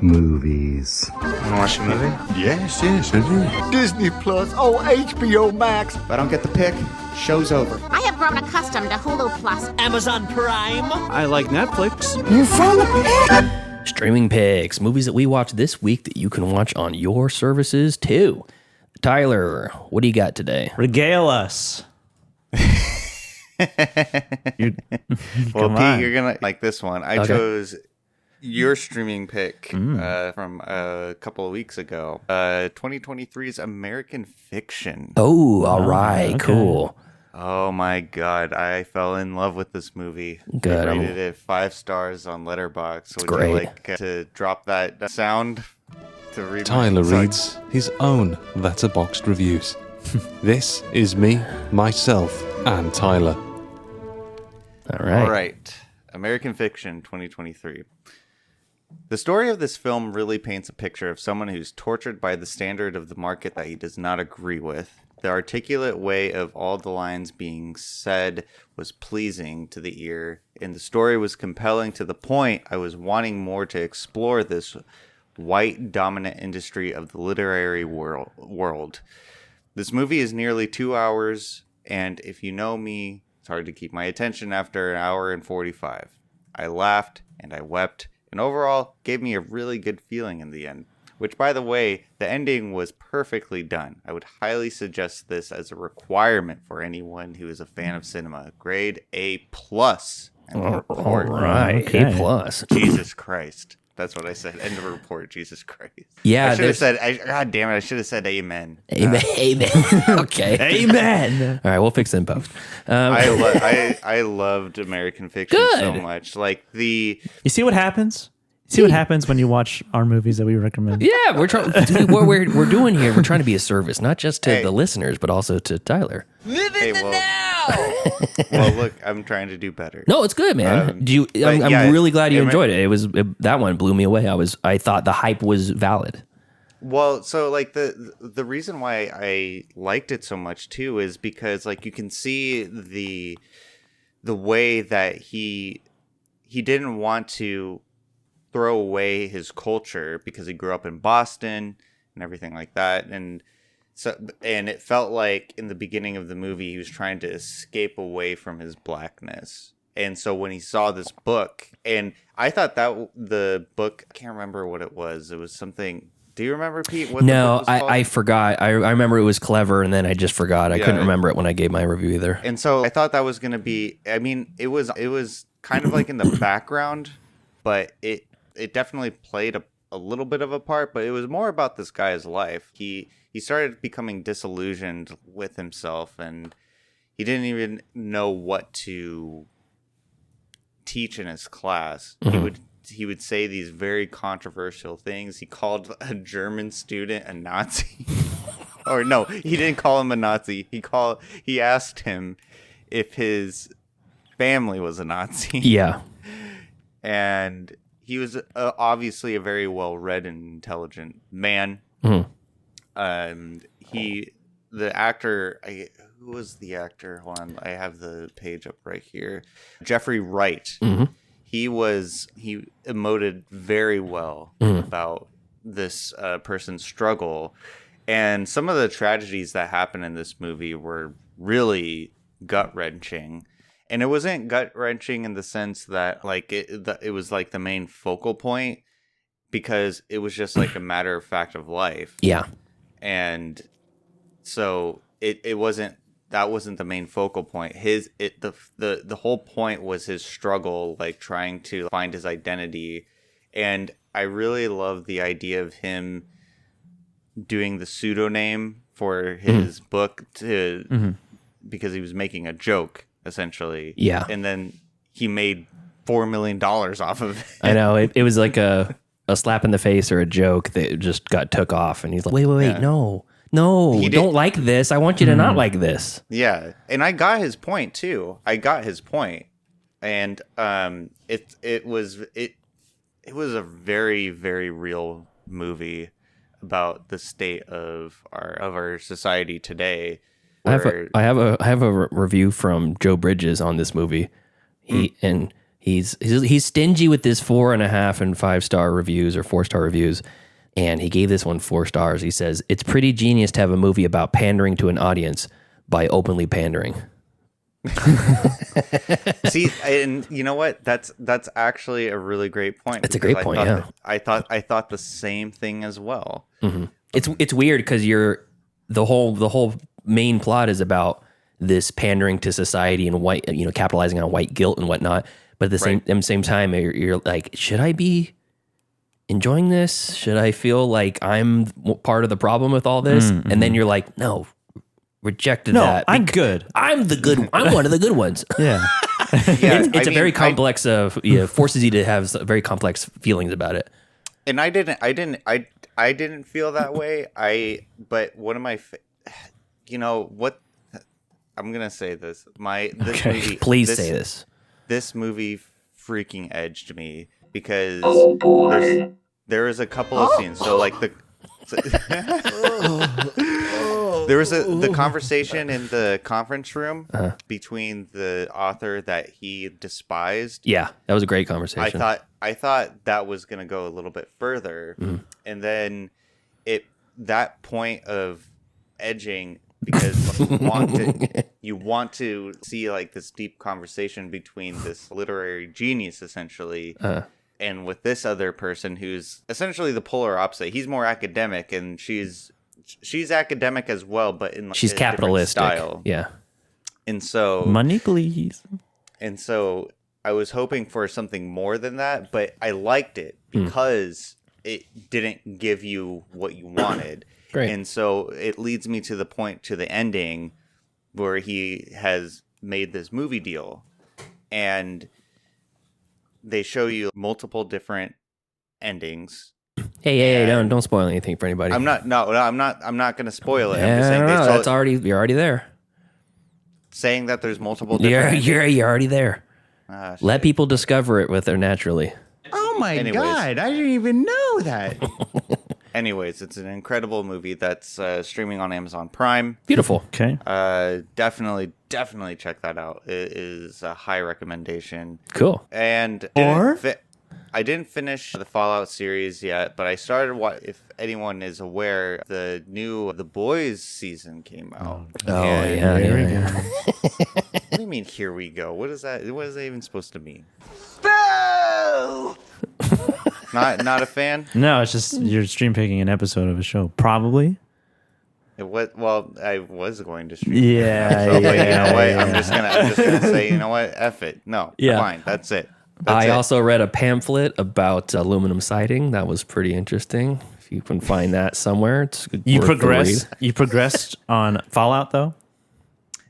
Movies. Want to watch a movie? Yes, I do. Disney Plus. Oh, HBO Max. If I don't get the pick, show's over. I have grown accustomed to Hulu Plus. Amazon Prime. I like Netflix. You found the pick. Streaming picks. Movies that we watched this week that you can watch on your services too. Tyler, what do you got today? Regale us. Well, Pete, you're going to like this one. I chose your streaming pick from a couple of weeks ago. 2023's American Fiction. Oh, all right. Okay. Cool. Oh my God, I fell in love with this movie. Good. I rated it 5 stars on Letterboxd. Would great. you like to drop that sound to read? Tyler reads his own letterboxd reviews. This is me, myself, and Tyler. All right. American Fiction 2023. The story of this film really paints a picture of someone who's tortured by the standard of the market that he does not agree with. The articulate way of all the lines being said was pleasing to the ear, and the story was compelling to the point I was wanting more to explore this white dominant industry of the literary world. This movie is nearly 2 hours, and if you know me, it's hard to keep my attention after an hour and 45. I laughed and I wept, and overall gave me a really good feeling in the end. Which, by the way, the ending was perfectly done. I would highly suggest this as a requirement for anyone who is a fan of cinema. Grade A+. All right, okay. A+. Jesus Christ. That's what I said. End of report. Jesus Christ. Yeah. I should have said, God damn it, I should have said amen. Amen. Okay. Amen. All right, we'll fix it in post. I loved American Fiction so much. Like You see what happens? See what happens when you watch our movies that we recommend? Yeah, we're trying. What we're doing here, we're trying to be a service, not just to the listeners, but also to Tyler. Live in the now. Well, look, I'm trying to do better. No, it's good, man. I'm really glad you enjoyed it. That one blew me away. I thought the hype was valid. Well, so like the reason why I liked it so much too is because like you can see the way that he didn't want to throw away his culture because he grew up in Boston and everything like that, and it felt like in the beginning of the movie he was trying to escape away from his blackness. And so when he saw this book, and I thought that the book, I can't remember what it was something. Do you remember, Pete? What no, the book was called? I forgot. I remember it was clever, and then I just forgot. I couldn't remember it when I gave my review either. And so I thought that was going to be. I mean, it was kind of like in the background, but it definitely played a little bit of a part. But it was more about this guy's life. He started becoming disillusioned with himself, and he didn't even know what to teach in his class. Mm-hmm. He would say these very controversial things. He called a German student a Nazi. Or no, he didn't call him a Nazi. He asked him if his family was a Nazi. Yeah. And he was obviously a very well-read and intelligent man. Mm-hmm. The actor, who was the actor? Hold on, I have the page up right here. Jeffrey Wright. Mm-hmm. He emoted very well about this person's struggle, and some of the tragedies that happen in this movie were really gut-wrenching. And it wasn't gut-wrenching in the sense that like it was like the main focal point, because it was just like a matter of fact of life. Yeah. And so it wasn't, that wasn't the main focal point. The whole point was his struggle, like trying to find his identity. And I really love the idea of him doing the pseudonym for his book because he was making a joke, essentially. Yeah. And then he made $4 million off of it. I know. It was like a slap in the face or a joke that just got took off. And he's like, wait, no, you don't like this. I want you to not like this. Yeah. And I got his point too. And it was a very, very real movie about the state of our society today. I have a review from Joe Bridges on this movie. He's stingy with his 4.5 and 5-star reviews or 4-star reviews, and he gave this one 4 stars. He says it's pretty genius to have a movie about pandering to an audience by openly pandering. See, and you know what? That's actually a really great point. It's a great point. Yeah, I thought the same thing as well. Mm-hmm. It's weird because the whole main plot is about this pandering to society and white, capitalizing on white guilt and whatnot. But at the same time, you're like, should I be enjoying this? Should I feel like I'm part of the problem with all this? Mm-hmm. And then you're like, no, rejected that. I'm good. I'm the good. I'm one of the good ones. Yeah. It's a very complex. Forces you to have very complex feelings about it. And I didn't feel that way. But one of my, what, I'm gonna say this. Movie. Please say this. This movie freaking edged me because there is a couple of scenes. So like there was the conversation in the conference room between the author that he despised. Yeah, that was a great conversation. I thought that was gonna go a little bit further, and then that point of edging, because you want to see like this deep conversation between this literary genius essentially and with this other person who's essentially the polar opposite. He's more academic and she's academic as well, but in she's a capitalistic style. Yeah. And so money, please. And so I was hoping for something more than that, but I liked it because it didn't give you what you wanted. Great. And so it leads me to the ending where he has made this movie deal and they show you multiple different endings. Hey, don't spoil anything for anybody. I'm not going to spoil it. I'm just saying you're already there. Saying that there's multiple different you're already there. Let people discover it with their naturally. Oh my God, I didn't even know that. Anyways, it's an incredible movie that's streaming on Amazon Prime. Beautiful. Okay. Definitely check that out. It is a high recommendation. Cool. And I didn't finish the Fallout series yet, but I started. If anyone is aware, the new The Boys season came out. Yeah. What do you mean? Here we go. What is that? What is that even supposed to mean? Boo! Not a fan? No, it's just you're stream picking an episode of a show. Probably. Well, I was going to stream. Yeah, but you know what? I'm just gonna say, you know what? F it. No, fine. That's it. I also read a pamphlet about aluminum siding. That was pretty interesting. If you can find that somewhere, it's You progressed on Fallout though.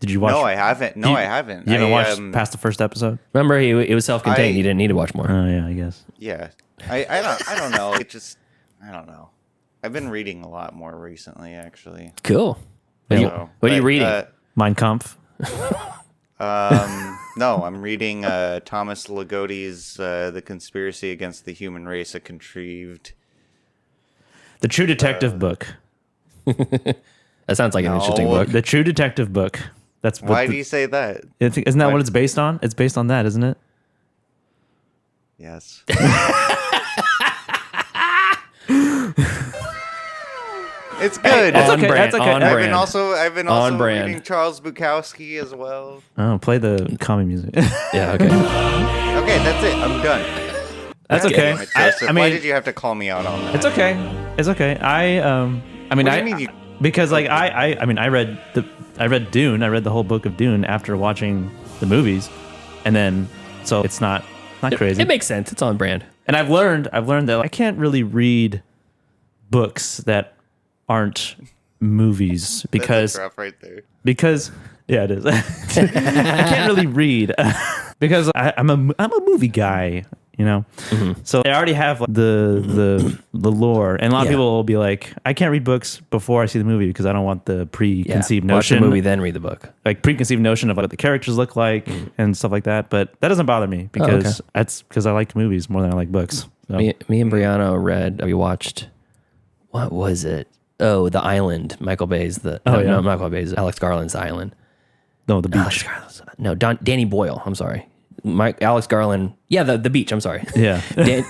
Did you watch? No, I haven't. I haven't. You haven't watched past the first episode? Remember, it was self-contained. You didn't need to watch more. Oh yeah, I guess. Yeah, I don't know. I don't know. I've been reading a lot more recently, actually. Cool. What are you reading? Mein Kampf. No, I'm reading Thomas Ligotti's The Conspiracy Against the Human Race, a Contrived. The True Detective book. That sounds like an interesting book. The True Detective book. That's why do you say that? Isn't that what it's based on? It's based on that, isn't it? Yes. It's good. That's On okay. brand, That's okay. on I've brand. been also On brand. reading Charles Bukowski as well. Oh, play the comedy music. Yeah, okay. Okay, that's it. I'm done. That's okay. Damn it, Joseph. I Why mean, did you have to call me out on that? it's okay. It's okay. I mean, What do you mean you- because like I mean, I read Dune. I read the whole book of Dune after watching the movies, and then so it's not crazy. It makes sense. It's on brand. And I've learned that I can't really read books that aren't movies because That's rough right there. because yeah, it is. I can't really read because I'm a movie guy, you know. Mm-hmm. So I already have like, the lore, and a lot of people will be like, I can't read books before I see the movie because I don't want the preconceived Watch notion. the movie, then read the book. Like preconceived notion of what the characters look like and stuff like that. But that doesn't bother me because that's because I like movies more than I like books. So. Me and Brianna we watched, what was it? Oh, The Island. Michael Bay's no, Michael Bay's Alex Garland's Island. No, The Beach. Danny Boyle. I'm sorry. Alex Garland. Yeah, the beach. I'm sorry. Yeah.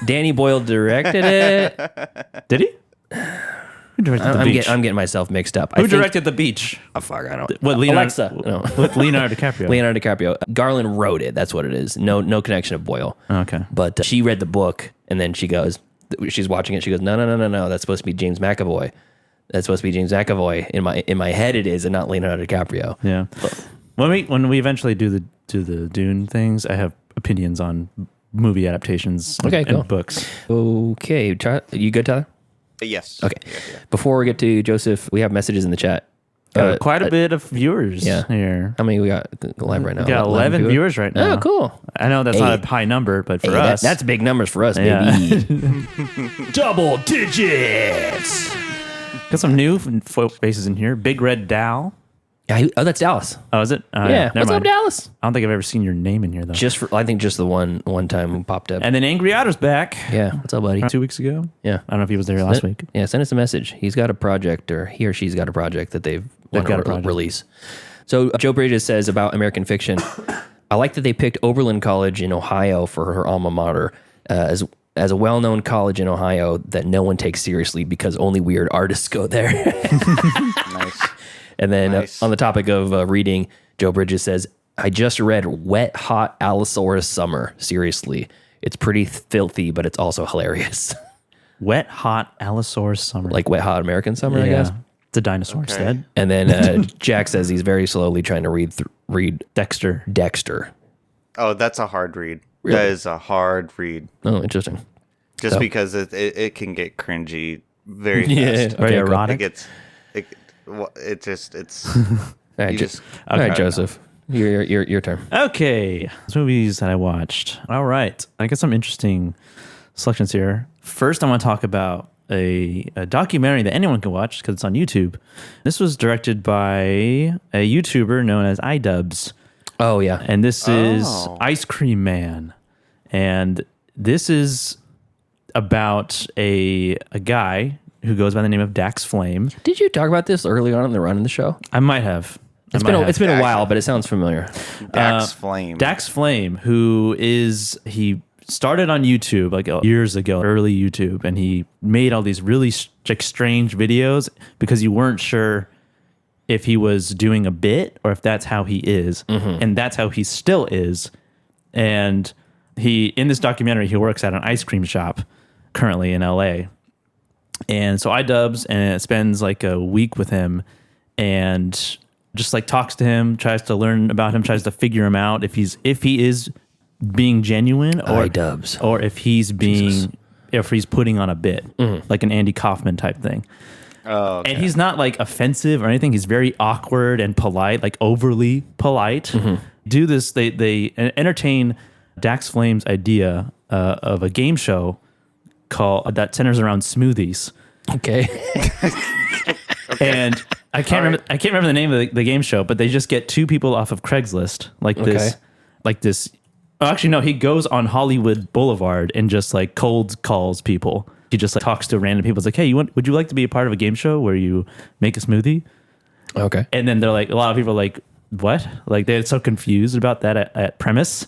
Danny Boyle directed it. Did he? Who directed The Beach? I'm getting myself mixed up. Who directed The Beach? Oh, fuck, I don't. What, Alexa. No. With Leonardo DiCaprio. Leonardo DiCaprio. Garland wrote it. That's what it is. No connection of Boyle. Okay. But she read the book, and then she's watching it. She goes, no. That's supposed to be James McAvoy. That's supposed to be James McAvoy. In my head, it is, and not Leonardo DiCaprio. Yeah. When we eventually do the Dune things, I have opinions on movie adaptations and books. Okay. You good, Tyler? Yes. Okay. Yeah. Before we get to Joseph, we have messages in the chat. Quite a bit of viewers here. How many we got live right now? We got 11 viewers right now. Oh, cool. I know that's not a high number, but for us. That's big numbers for us, baby. Double digits. Got some new faces in here. Big Red Dal. Yeah, that's Dallas. Oh, is it? Yeah. What's up, Dallas? I don't think I've ever seen your name in here, though. I think just the one time he popped up. And then Angry Otter's back. Yeah. What's up, buddy? 2 weeks ago. Yeah. I don't know if he was there last week. Yeah, send us a message. He's got a project, or he or she's got a project that they've got to release. So Joe Bridges says about American Fiction, I like that they picked Oberlin College in Ohio for her alma mater as a well-known college in Ohio that no one takes seriously because only weird artists go there. Nice. And then on the topic of reading, Joe Bridges says, I just read Wet Hot Allosaurus Summer. Seriously. It's pretty filthy, but it's also hilarious. Wet Hot Allosaurus Summer. Like Wet Hot American Summer, I guess. It's a dinosaur instead. And then Jack says he's very slowly trying to read Dexter. Oh, that's a hard read. Really? That is a hard read. Oh, interesting. Just because it can get cringy very fast. Very erotic. It's All right, all right, Joseph. Your turn. Okay. Movies that I watched. All right. I got some interesting selections here. First, I want to talk about a documentary that anyone can watch because it's on YouTube. This was directed by a YouTuber known as iDubbbz. Oh, yeah. And this is Ice Cream Man. And this is about a guy who goes by the name of Dax Flame. Did you talk about this early on in the run in the show? I might have. It's been a while, but it sounds familiar. Dax Flame. Dax Flame, he started on YouTube like years ago, early YouTube, and he made all these really strange videos because you weren't sure if he was doing a bit or if that's how he is. Mm-hmm. And that's how he still is. And in this documentary, he works at an ice cream shop currently in LA. And so iDubbbz and spends like a week with him and just like talks to him, tries to learn about him, tries to figure him out if he is being genuine or iDubbbz, or if he's putting on a bit, like an Andy Kaufman type thing. Oh, okay. And he's not like offensive or anything. He's very awkward and polite, like overly polite. Do this. They entertain Dax Flame's idea of a game show that centers around smoothies. Okay. And I can't remember the name of the game show, but they just get two people off of Craigslist like this. Oh, actually, no, he goes on Hollywood Boulevard and just like cold calls people. He just like talks to random people. It's like, hey, would you like to be a part of a game show where you make a smoothie? Okay. And then they're like, a lot of people are like, what? Like they're so confused about that at premise.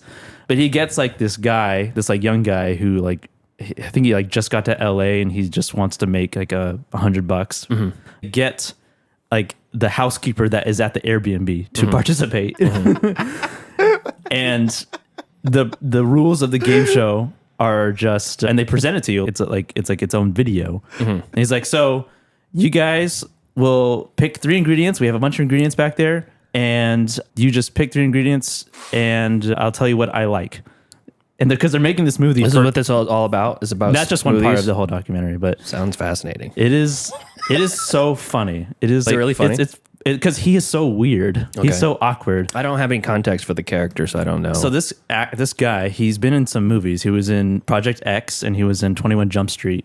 But he gets like this guy, this like young guy who like I think he like just got to LA and he just wants to make like $100. Get like the housekeeper that is at the Airbnb to participate. And the rules of the game show are just, and they present it to you. It's like its own video. And he's like, so you guys will pick 3 ingredients. We have a bunch of ingredients back there, and you just pick 3 ingredients, and I'll tell you what I like. And because they're making this movie, This is what this all about. Is about not just one part of the whole documentary, but sounds fascinating. It is so funny. It is really funny? It's because he is so weird. Okay. He's so awkward. I don't have any context for the character, so I don't know. So this guy, he's been in some movies. He was in Project X and he was in 21 Jump Street.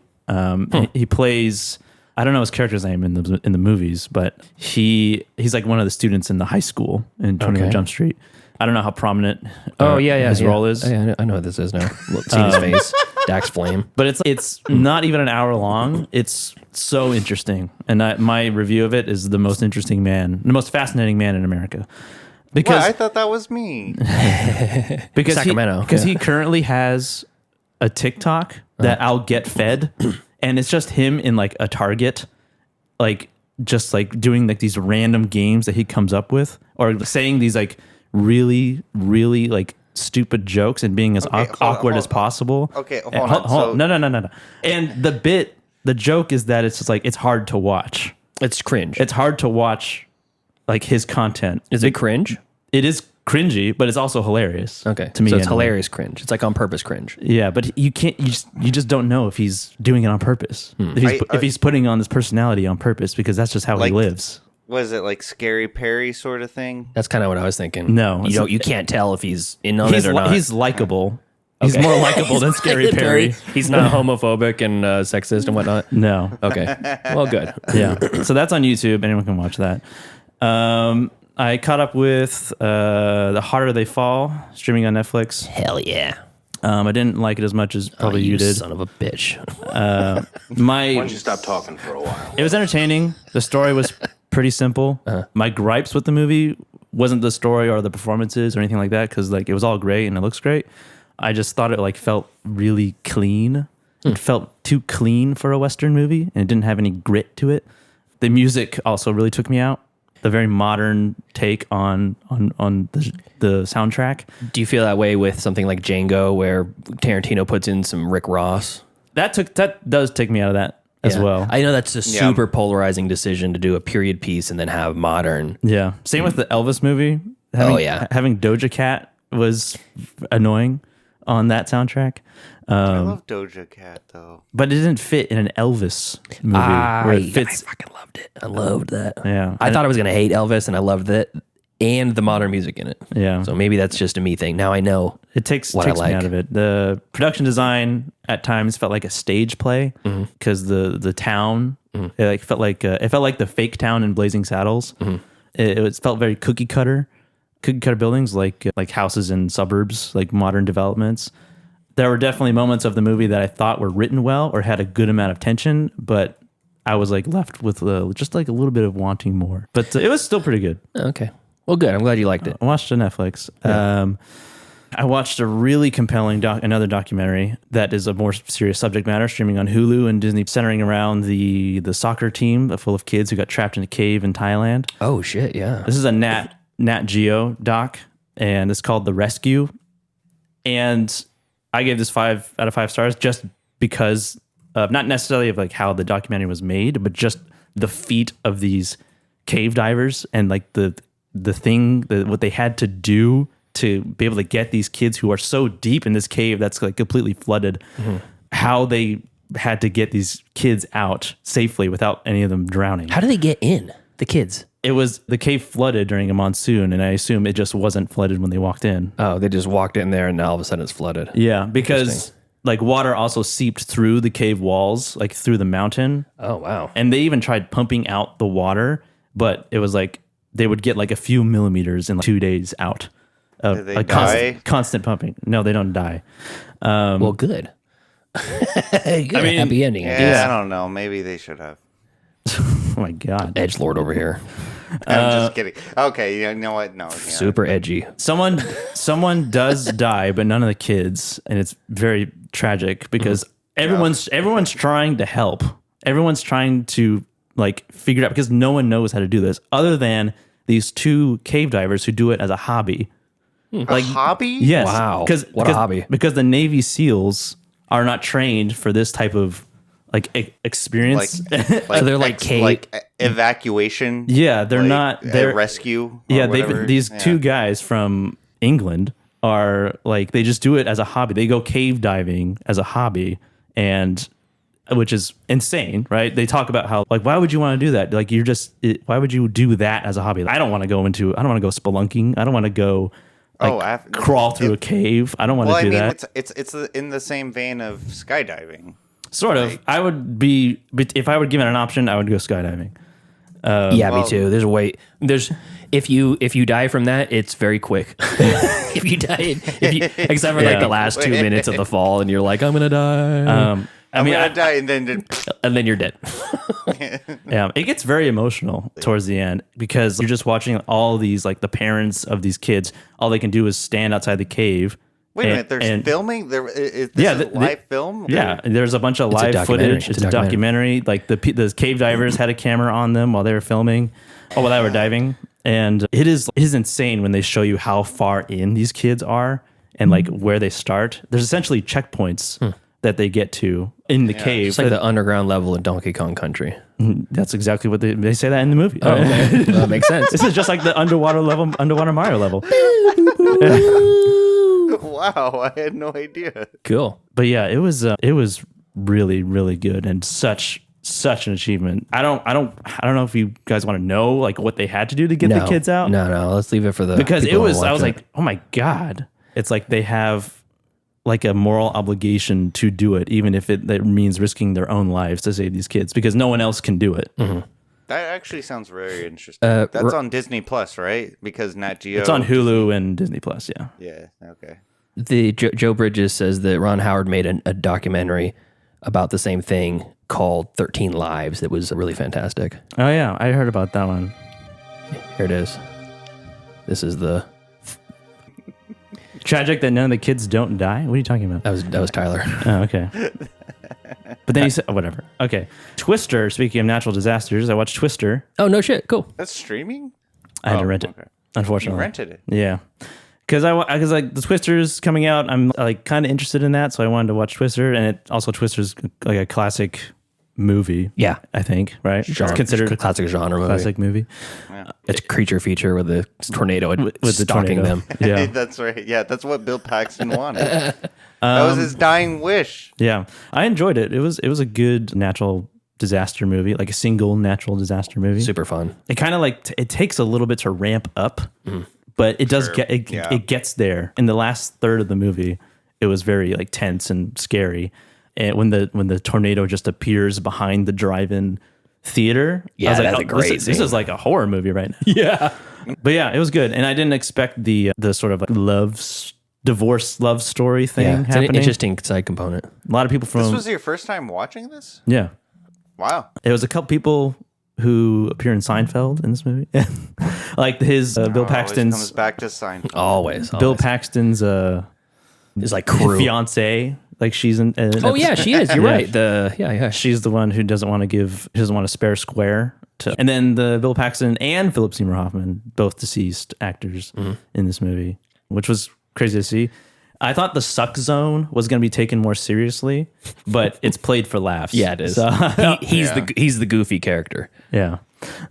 He plays, I don't know his character's name in the movies, but he's like one of the students in the high school in 21 Jump Street. I don't know how prominent his role is. I know what this is now. Seen his face. Dax Flame. But it's not even an hour long. It's so interesting. And my review of it is the most interesting man, the most fascinating man in America. Because I thought that was me. Because Sacramento. Because he currently has a TikTok that I'll get fed. And it's just him in like a Target, like just like doing like these random games that he comes up with, or saying these like really, really like stupid jokes and being as awkward as possible. Okay, hold on. No. And the joke is that it's just like, it's hard to watch. It's cringe. It's hard to watch like his content. Is it cringe? It is cringy, but it's also hilarious. Okay. To me, so it's anyway. hilarious cringe. It's like on purpose cringe. Yeah, but you just don't know if he's doing it on purpose. If he's putting on this personality on purpose, because that's just how he lives. Was it like Scary Perry sort of thing? That's kind of what I was thinking. No, you can't tell if he's in on it or not. He's likable. He's more likable than Scary Perry. He's not homophobic and sexist and whatnot. No. Okay. Well, good. Yeah. So that's on YouTube. Anyone can watch that. I caught up with The Harder They Fall, streaming on Netflix. Hell yeah. I didn't like it as much as probably you did. Son of a bitch. Why don't you stop talking for a while? It was entertaining. The story was pretty simple. My gripes with the movie wasn't the story or the performances or anything like that, because like it was all great and it looks great. I just thought it like felt really clean. It felt too clean for a Western movie, and it didn't have any grit to it. The music also really took me out. The very modern take on the soundtrack. Do you feel that way with something like Django, where Tarantino puts in some Rick Ross? That does take me out of that as well. I know that's a super polarizing decision to do a period piece and then have modern. Yeah. Same with the Elvis movie. Having Doja Cat was annoying on that soundtrack. I love Doja Cat though, but it didn't fit in an Elvis movie where it fits. I fucking loved it. I loved that. Yeah, I thought I was gonna hate Elvis, and I loved it, and the modern music in it. Yeah. So maybe that's just a me thing. Now I know it takes what I like. me out of it. The production design at times felt like a stage play, because the town it felt like the fake town in Blazing Saddles. It felt very cookie cutter buildings, like houses in suburbs, like modern developments. There were definitely moments of the movie that I thought were written well or had a good amount of tension, but I was like left with just like a little bit of wanting more. But it was still pretty good. Okay. Well, good. I'm glad you liked it. I watched it on Netflix. Yeah. I watched a really compelling another documentary that is a more serious subject matter, streaming on Hulu and Disney, centering around the soccer team full of kids who got trapped in a cave in Thailand. Oh shit! Yeah. This is a Nat Geo doc, and it's called The Rescue. And I gave this 5 out of 5 stars just because of, not necessarily of like how the documentary was made, but just the feat of these cave divers and like what they had to do to be able to get these kids who are so deep in this cave that's like completely flooded, how they had to get these kids out safely without any of them drowning. How do they get in, the kids? It was, the cave flooded during a monsoon, and I assume it just wasn't flooded when they walked in. Oh, they just walked in there and now all of a sudden it's flooded. Yeah, because like water also seeped through the cave walls, like through the mountain. Oh, wow. And they even tried pumping out the water, but it was like they would get like a few millimeters in like 2 days out of Did they die? Constant pumping. No, they don't die. Well, good. Good. I mean, happy ending. Yeah, I don't know. Maybe they should have. Oh my God. Edgelord over here. I'm just kidding. Okay, you know what? No. Yeah. Super edgy. Someone does die, but none of the kids, and it's very tragic because everyone's trying to help. Everyone's trying to like figure it out because no one knows how to do this other than these two cave divers who do it as a hobby. Like a hobby? Yes. Wow. What a hobby. Because the Navy SEALs are not trained for this type of like experience. So they're like cave evacuation. Yeah, they're not. They're rescue. Yeah, these two guys from England are like they just do it as a hobby. They go cave diving as a hobby, and which is insane, right? They talk about how like why would you want to do that? Like why would you do that as a hobby? I don't want to go spelunking. I don't want to go. Crawl through a cave. I don't want to do that. It's in the same vein of skydiving. Sort of. I would be if I were given an option, I would go skydiving. Me too. If you die from that, it's very quick. If you die, except for like the last 2 minutes of the fall, and you're like, I'm gonna die. I'm gonna die, and then you're dead. Yeah, it gets very emotional towards the end because you're just watching all these like the parents of these kids. All they can do is stand outside the cave. Wait a minute, there's filming? This is live film? Yeah, there's a bunch of live footage. It's a documentary. Like the cave divers had a camera on them while they were filming, while they were diving. And it is insane when they show you how far in these kids are and like where they start. There's essentially checkpoints that they get to in the cave. It's like the underground level in Donkey Kong Country. That's exactly what they say that in the movie. Oh, okay. Well, that makes sense. This is just like the underwater Mario level. Wow, I had no idea. Cool. But yeah, it was really, really good and such an achievement. I don't know if you guys want to know like what they had to do to get the kids out. No, let's leave it for the because I was like, oh my God. It's like they have like a moral obligation to do it, even if it means risking their own lives to save these kids because no one else can do it. Mm-hmm. That actually sounds very interesting. That's on Disney Plus, right? Because Nat Geo. It's on Hulu and Disney Plus, yeah. Yeah, okay. The Joe Bridges says that Ron Howard made a documentary about the same thing called 13 Lives that was really fantastic. Oh yeah, I heard about that one. Here it is. This is the... Tragic that none of the kids don't die? What are you talking about? That was Tyler. Oh, okay. But then he said, whatever. Okay. Twister, speaking of natural disasters, I watched Twister. Oh, no shit. Cool. That's streaming? I had to rent it, unfortunately. You rented it? Yeah. Because like the Twister's coming out, I'm like kind of interested in that, so I wanted to watch Twister, and Twister's like a classic movie. Yeah, I think it's considered a classic genre movie. Classic movie. Yeah. It's a creature feature with a tornado with stalking them. Yeah, that's right. Yeah, that's what Bill Paxton wanted. That was his dying wish. Yeah, I enjoyed it. It was a good natural disaster movie, like a single natural disaster movie. Super fun. It kind of like it takes a little bit to ramp up, but it does it gets there. In the last third of the movie, it was very like tense and scary. And when the tornado just appears behind the drive-in theater, I was like, that's a great this is like a horror movie right now. Yeah, but yeah, it was good, and I didn't expect the sort of like divorce love story thing happening. It's an interesting side component. A lot of people from this was your first time watching this? Yeah. Wow. It was a couple people who appear in Seinfeld in this movie, like his Bill Paxton's comes back to Seinfeld. Always. Bill Paxton's is like crew. Fiance. Like she's in. Oh yeah, she is. You're right. She's the one who doesn't want to spare square to. And then the Bill Paxton and Philip Seymour Hoffman, both deceased actors in this movie, which was crazy to see. I thought the suck zone was going to be taken more seriously, but it's played for laughs. Yeah, it is. So, he's the goofy character. Yeah.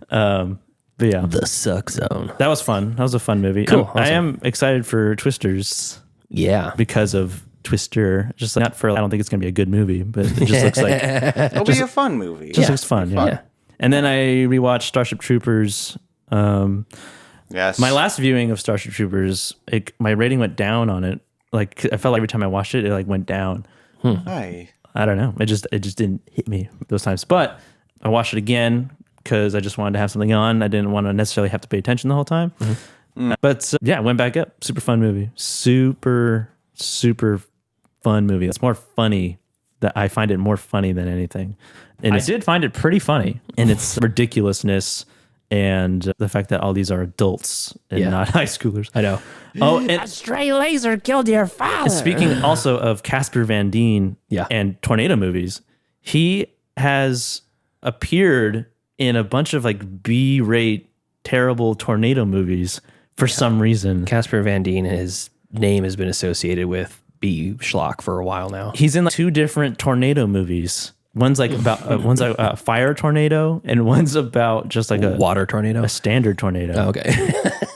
But yeah, the suck zone. That was fun. That was a fun movie. Cool. Awesome. I am excited for Twisters. Yeah, because of Twister. Just like, not for. I don't think it's gonna be a good movie, but it just looks like it'll be a fun movie. Just looks fun. Yeah. And then I rewatched Starship Troopers. Yes. My last viewing of Starship Troopers, my rating went down on it. Like I felt like every time I watched it, it like went down. Hi. I don't know. It just didn't hit me those times. But I watched it again because I just wanted to have something on. I didn't want to necessarily have to pay attention the whole time. But yeah, it went back up. Super fun movie. Super fun movie. It's more funny. That I find it more funny than anything. And I did find it pretty funny in its ridiculousness and the fact that all these are adults and not high schoolers. I know. Oh, and A stray laser killed your father. speaking also of Casper Van Dien and tornado movies, he has appeared in a bunch of like B-rate terrible tornado movies for some reason. Casper Van Dien, his name has been associated with B schlock for a while now. He's in like 2 different tornado movies. One's like about one's like a fire tornado, and one's about just like a water tornado, a standard tornado. Oh, okay,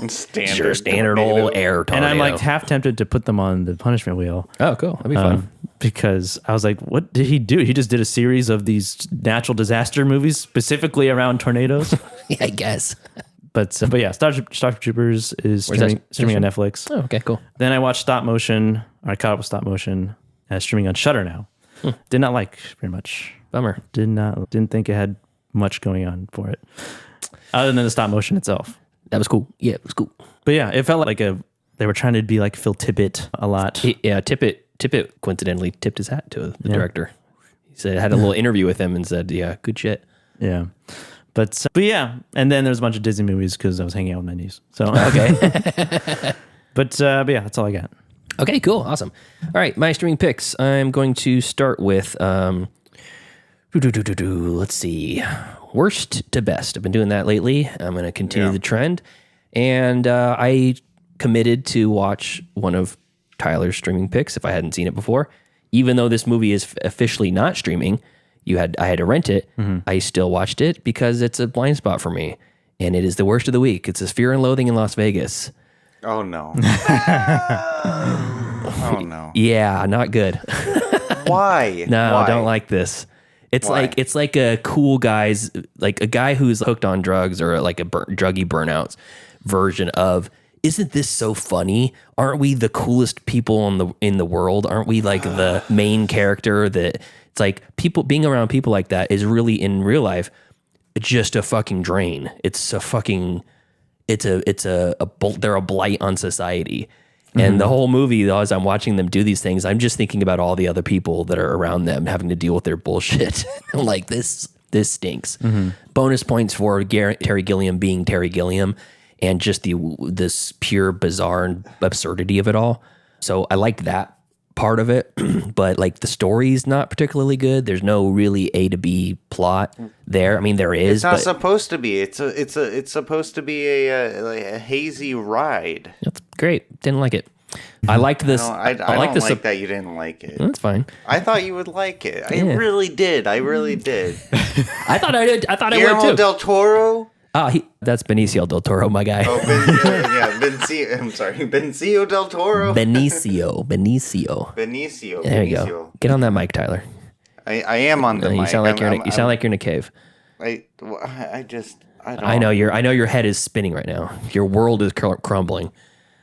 standard old air tornado. And I'm like half tempted to put them on the punishment wheel. Oh, cool, that'd be fun. Because I was like, what did he do? He just did a series of these natural disaster movies specifically around tornadoes. Yeah, I guess. But yeah, Starship Troopers is streaming on Netflix. Oh, okay, cool. Then I watched Stopmotion. I caught up with Stopmotion, streaming on Shudder now. Did not like very much. Bummer. Didn't think it had much going on for it, other than the stop motion itself. That was cool. Yeah, it was cool. But yeah, it felt like they were trying to be like Phil Tippett a lot. Tippett coincidentally tipped his hat to the director. He said, had a little interview with him and said, yeah, good shit. Yeah. But yeah, and then there's a bunch of Disney movies because I was hanging out with my niece. So okay. But yeah, that's all I got. Okay, cool, awesome. All right, my streaming picks. I'm going to start with let's see, worst to best. I've been doing that lately. I'm going to continue the trend, and I committed to watch one of Tyler's streaming picks if I hadn't seen it before. Even though this movie is officially not streaming, I had to rent it. I still watched it because it's a blind spot for me, and it is the worst of the week. It's a Fear and Loathing in Las Vegas. Oh no. Oh no. Yeah, not good. Why? No, Why? I don't like this. It's Why? like a cool guy's, like a guy who's hooked on drugs or like a druggy burnouts version of, isn't this so funny? Aren't we the coolest people in the world? Aren't we like the main character? That it's like people being around people like that is really in real life just a fucking drain. It's a fucking they're a blight on society. And the whole movie, as I'm watching them do these things, I'm just thinking about all the other people that are around them having to deal with their bullshit. I'm like, this stinks. Bonus points for Terry Gilliam being Terry Gilliam and just this pure bizarre absurdity of it all. So I liked that part of it, but like the story's not particularly good. There's no really A to B plot there. I mean, there is. It's not supposed to be. It's supposed to be a hazy ride. That's great. Didn't like it. I liked this. I don't like that you didn't like it. That's fine. I thought you would like it. I really did. I did. I thought I did. I thought I would too. Guillermo del Toro. That's Benicio del Toro, my guy. Oh, Benicio. I'm sorry, Benicio del Toro. Benicio. There you go. Get on that mic, Tyler. I am on the mic. You sound like you're in a cave. I don't. I know your head is spinning right now. Your world is crumbling.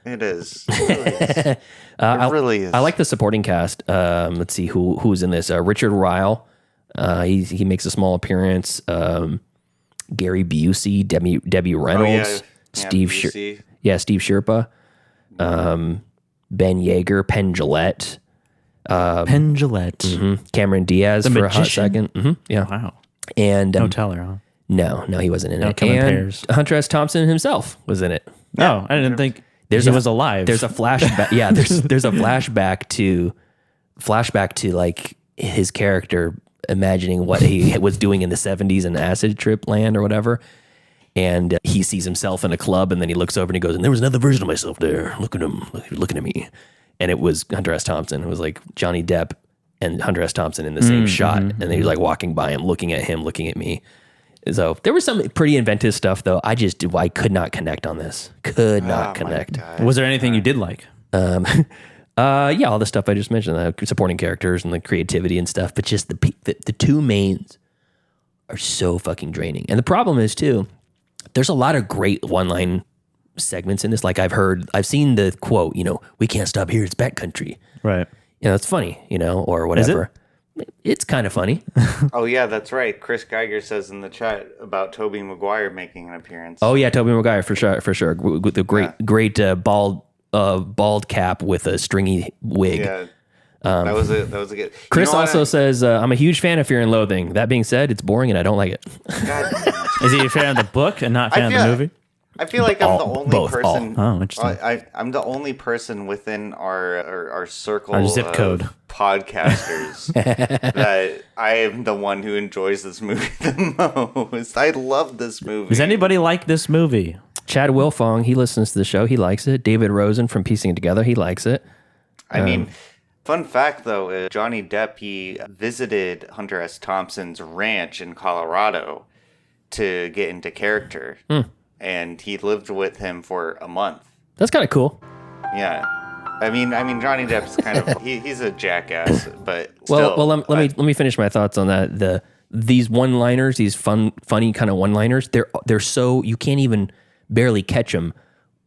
It is. It really is. I like the supporting cast. Let's see who's in this. Richard Ryle. He makes a small appearance. Gary Busey, Debbie Reynolds, Steve Sherpa, Ben Yeager, Penn Jillette, Cameron Diaz for a hot second. Yeah. Wow. And no Teller, huh? No, he wasn't in it. Kevin And Pears. Hunter S. Thompson himself was in it. No, I didn't think he was alive. There's a flashback. Yeah, there's a flashback to like his character imagining what he was doing in the 70s in acid trip land or whatever. And he sees himself in a club, and then he looks over and he goes, and there was another version of myself there. Look at him, looking at me. And it was Hunter S. Thompson. It was like Johnny Depp and Hunter S. Thompson in the same shot. And then he was like walking by him, looking at me. So there was some pretty inventive stuff, though. I could not connect on this. Could not connect. Was there anything you did like? Yeah, all the stuff I just mentioned, the supporting characters and the creativity and stuff, but just the two mains are so fucking draining. And the problem is too, there's a lot of great one-line segments in this. Like I've seen the quote, we can't stop here, it's backcountry. Right. It's funny, or whatever. It's kind of funny. Oh yeah, that's right. Chris Geiger says in the chat about Tobey Maguire making an appearance. Oh yeah, Tobey Maguire for sure. With the great bald cap with a stringy wig. Yeah, that was a good. Chris also says, "I'm a huge fan of Fear and Loathing. That being said, it's boring and I don't like it." God, Is he a fan of the book and not a fan of the movie? I feel like I'm the only person. Oh, interesting. I'm the only person within our circle Our zip code of podcasters that I am the one who enjoys this movie the most. I love this movie. Does anybody like this movie? Chad Wilfong, he listens to the show. He likes it. David Rosen from Piecing It Together, he likes it. I mean, fun fact though, is Johnny Depp, he visited Hunter S. Thompson's ranch in Colorado to get into character. And he lived with him for a month. That's kind of cool. Yeah. I mean, Johnny Depp's kind of he's a jackass, but still, let me finish my thoughts on that. These one-liners, these funny kind of one-liners, they're so you can't even barely catch them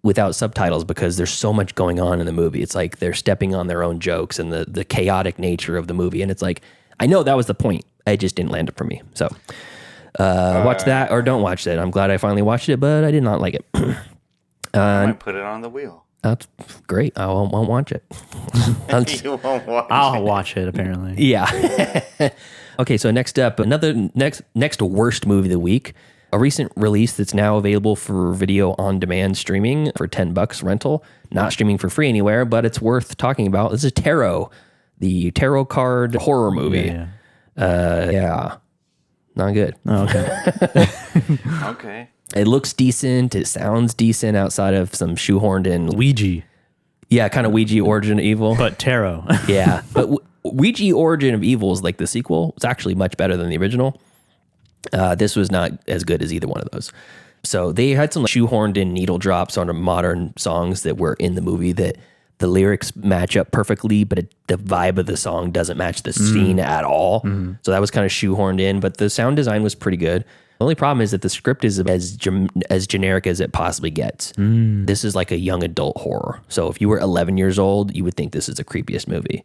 without subtitles because there's so much going on in the movie. It's like they're stepping on their own jokes and the chaotic nature of the movie, and it's like I know that was the point. It just didn't land it for me. So. Watch that or don't watch it. I'm glad I finally watched it, but I did not like it. I might put it on the wheel. That's great. I won't watch it. You won't watch I'll watch it, apparently. Yeah. Okay, so next up, next worst movie of the week. A recent release that's now available for video on demand streaming for $10 rental. Not streaming for free anywhere, but it's worth talking about. This is Tarot, the tarot card horror movie. Yeah. Not good. Oh, okay. Okay. It looks decent. It sounds decent outside of some shoehorned in Ouija. Yeah, kind of Ouija Origin of Evil. But tarot. Yeah. But Ouija Origin of Evil is like the sequel. It's actually much better than the original. This was not as good as either one of those. So they had some shoehorned in needle drops on modern songs that were in the movie that the lyrics match up perfectly, but the vibe of the song doesn't match the scene at all. So that was kind of shoehorned in, but the sound design was pretty good. The only problem is that the script is as generic as it possibly gets. This is like a young adult horror. So if you were 11 years old, you would think this is the creepiest movie,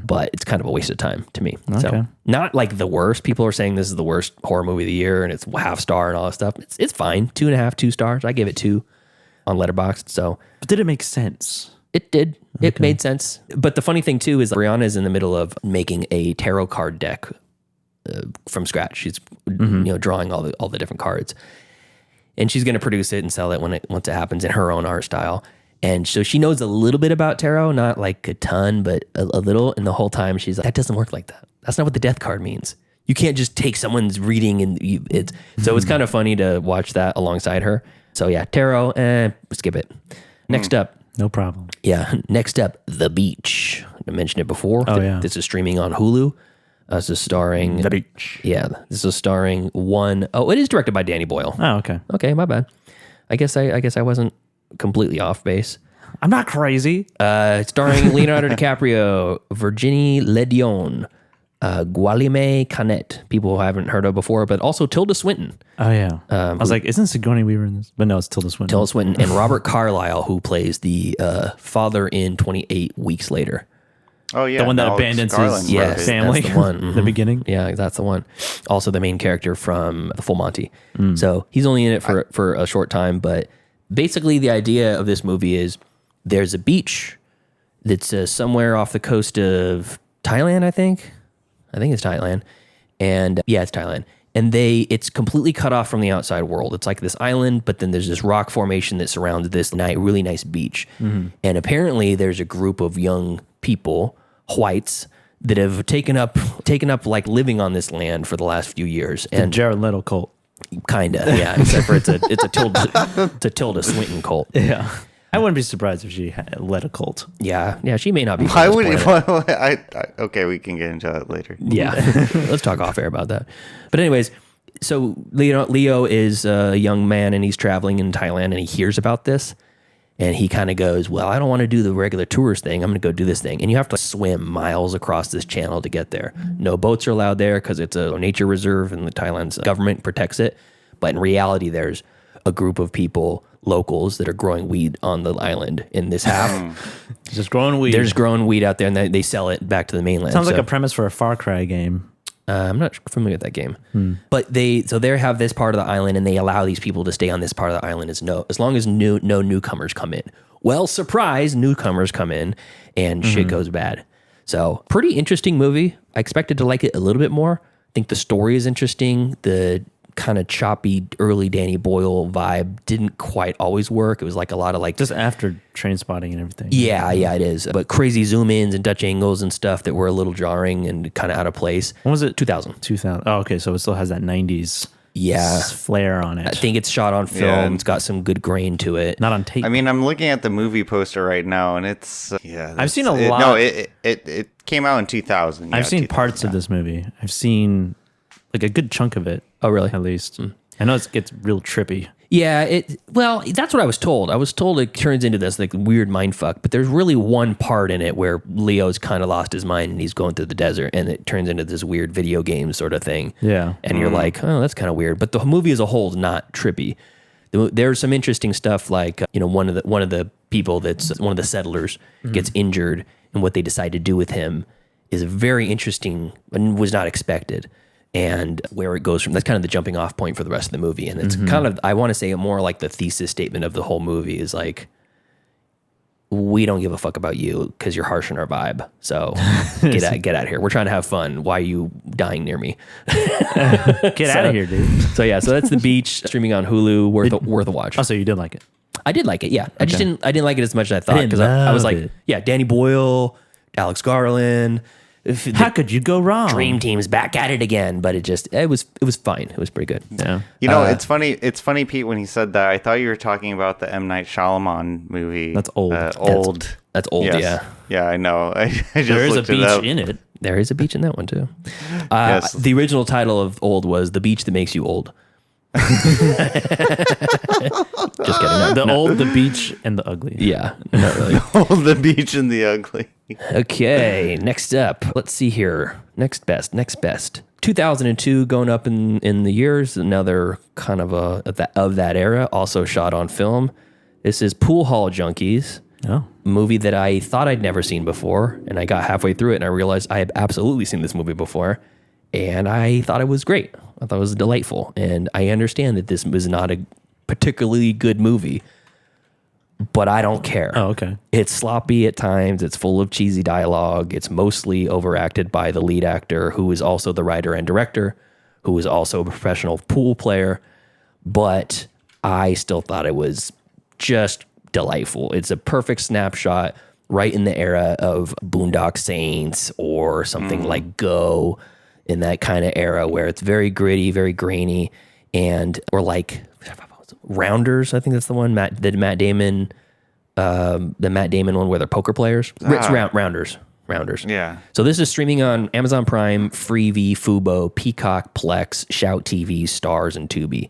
but it's kind of a waste of time to me. Okay. So not like the worst. People are saying this is the worst horror movie of the year and it's half star and all that stuff. It's fine. 2.5, 2 stars. I gave it 2 on Letterboxd. So, but did it make sense? It did. It made sense. But the funny thing too is Brianna's in the middle of making a tarot card deck from scratch. She's drawing all the different cards, and she's going to produce it and sell it once it happens in her own art style. And so she knows a little bit about tarot, not like a ton, but a little. And the whole time she's like, that doesn't work like that. That's not what the death card means. You can't just take someone's reading and so it's kind of funny to watch that alongside her. So yeah, tarot, skip it. Next up. No problem. Yeah. Next up, The Beach. I mentioned it before. Oh, yeah. This is streaming on Hulu. This is starring... The Beach. Yeah. This is starring it is directed by Danny Boyle. Oh, okay. Okay, my bad. I guess I wasn't completely off base. I'm not crazy. Starring Leonardo DiCaprio, Virginie Ledion, Guilherme Canet, people who I haven't heard of before, but also Tilda Swinton. Oh, yeah. I was like, isn't Sigourney Weaver in this? But no, it's Tilda Swinton. Tilda Swinton and Robert Carlyle, who plays the father in 28 Weeks Later. Oh, yeah. The one that abandons his family. That's the one. The beginning. Yeah, that's the one. Also the main character from The Full Monty. So he's only in it for a short time, but basically the idea of this movie is there's a beach that's somewhere off the coast of Thailand, I think it's Thailand. And yeah, it's Thailand. And it's completely cut off from the outside world. It's like this island, but then there's this rock formation that surrounds this really nice beach. And apparently there's a group of young people, whites, that have taken up like living on this land for the last few years. And the Jared Leto cult. Kinda, yeah. Except for it's a Tilda Swinton cult. Yeah. I wouldn't be surprised if she led a cult. Yeah, she may not be. Why would okay, we can get into that later. Yeah, let's talk off air about that. But anyways, so Leo is a young man and he's traveling in Thailand and he hears about this and he kind of goes, well, I don't want to do the regular tourist thing. I'm going to go do this thing. And you have to swim miles across this channel to get there. No boats are allowed there because it's a nature reserve and the Thailand's government protects it. But in reality, there's a group of people, locals, that are growing weed on the island in this half. Just growing weed. They're just growing weed out there and they sell it back to the mainland. Sounds like a premise for a Far Cry game. I'm not familiar with that game. But they have this part of the island and they allow these people to stay on this part of the island as long as no newcomers come in. Well, surprise, newcomers come in and shit goes bad. So pretty interesting movie. I expected to like it a little bit more. I think the story is interesting. The kind of choppy early Danny Boyle vibe didn't quite always work. It was like a lot of like just after Trainspotting and everything. Yeah, it is. But crazy zoom ins and Dutch angles and stuff that were a little jarring and kind of out of place. When was it? 2000. 2000. Oh, okay. So it still has that 90s flair on it. I think it's shot on film. Yeah. It's got some good grain to it. Not on tape. I mean, I'm looking at the movie poster right now, and it's I've seen a lot. No, it came out in 2000. I've seen parts of this movie. I've seen like a good chunk of it. Oh, really? At least. I know it gets real trippy. Yeah, well, that's what I was told. I was told it turns into this like weird mind fuck, but there's really one part in it where Leo's kind of lost his mind and he's going through the desert, and it turns into this weird video game sort of thing. Yeah. And you're like, oh, that's kind of weird. But the movie as a whole is not trippy. There's some interesting stuff like, one of the people that's one of the settlers gets injured, and what they decide to do with him is very interesting and was not expected. And where it goes from, that's kind of the jumping off point for the rest of the movie. And it's kind of, I want to say more like the thesis statement of the whole movie is like, we don't give a fuck about you because you're harsh on our vibe. So get out of here. We're trying to have fun. Why are you dying near me? Get out of here, dude. So that's The Beach, streaming on Hulu, worth a watch. Oh, so you did like it? I did like it, yeah. I didn't like it as much as I thought, didn't because I was love like, it. yeah, Danny Boyle, Alex Garland. How could you go wrong? Dream Team's back at it again, but it was fine. It was pretty good. Yeah. It's funny. It's funny, Pete, when he said that. I thought you were talking about the M. Night Shyamalan movie. That's old. Old. That's old. Yes. Yeah. Yeah, I know. I just There is a looked it beach up. in it. There is a beach in that one too. Yes. The original title of Old was The Beach That Makes You Old. Just kidding. The old, the beach, and the ugly. Yeah, not really. Old, the beach, and the ugly. Okay, next up. Let's see here. Next best. 2002 going up in the years. Another kind of of that era. Also shot on film. This is Pool Hall Junkies. Oh. A movie that I thought I'd never seen before. And I got halfway through it and I realized I had absolutely seen this movie before. And I thought it was great. I thought it was delightful. And I understand that this was not a particularly good movie, but I don't care. Oh, okay. It's sloppy at times. It's full of cheesy dialogue. It's mostly overacted by the lead actor, who is also the writer and director, who is also a professional pool player. But I still thought it was just delightful. It's a perfect snapshot right in the era of Boondock Saints or something like Go, in that kind of era where it's very gritty, very grainy, or like Rounders. I think that's the one, the Matt Damon one where they're poker players. It's Rounders. Yeah. So this is streaming on Amazon Prime, Freevee, Fubo, Peacock, Plex, Shout TV, Stars, and Tubi.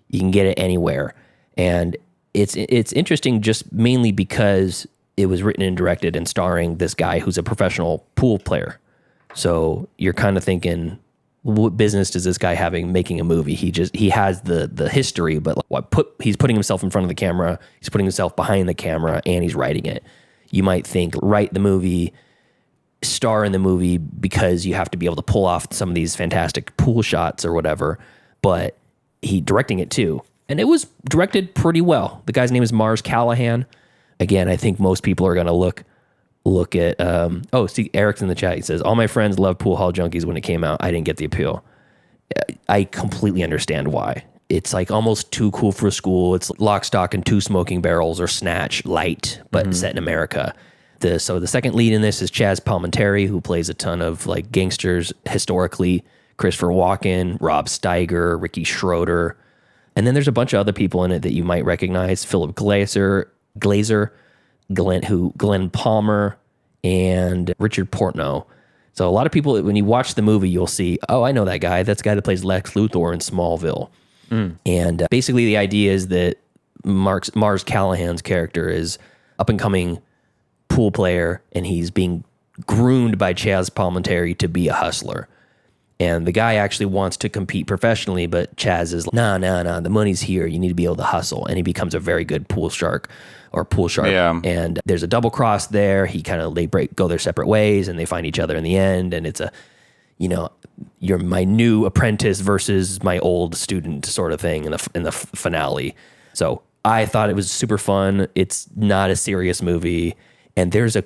You can get it anywhere, and it's interesting just mainly because it was written and directed and starring this guy who's a professional pool player. So you're kind of thinking, what business does this guy having making a movie? He has the history, but he's putting himself in front of the camera, he's putting himself behind the camera, and he's writing it. You might think, write the movie, star in the movie, because you have to be able to pull off some of these fantastic pool shots or whatever, but he directing it too. And it was directed pretty well. The guy's name is Mars Callahan. Again, I think most people are going to look at, see, Eric's in the chat. He says, all my friends loved Pool Hall Junkies when it came out. I didn't get the appeal. I completely understand why. It's like almost too cool for school. It's Lock, Stock, and Two Smoking Barrels or Snatch light, but set in America. So the second lead in this is Chaz Palminteri, who plays a ton of like gangsters historically. Christopher Walken, Rob Steiger, Ricky Schroeder. And then there's a bunch of other people in it that you might recognize. Philip Glazer, Glenn Palmer, and Richard Portnow. So a lot of people, when you watch the movie, you'll see, oh, I know that guy. That's the guy that plays Lex Luthor in Smallville. And basically the idea is that Mars Callahan's character is up-and-coming pool player, and he's being groomed by Chaz Palminteri to be a hustler. And the guy actually wants to compete professionally, but Chaz is like, nah, the money's here. You need to be able to hustle. And he becomes a very good pool shark. Yeah. And there's a double cross there. They go their separate ways, and they find each other in the end. And it's you're my new apprentice versus my old student sort of thing in the finale. So I thought it was super fun. It's not a serious movie. And there's a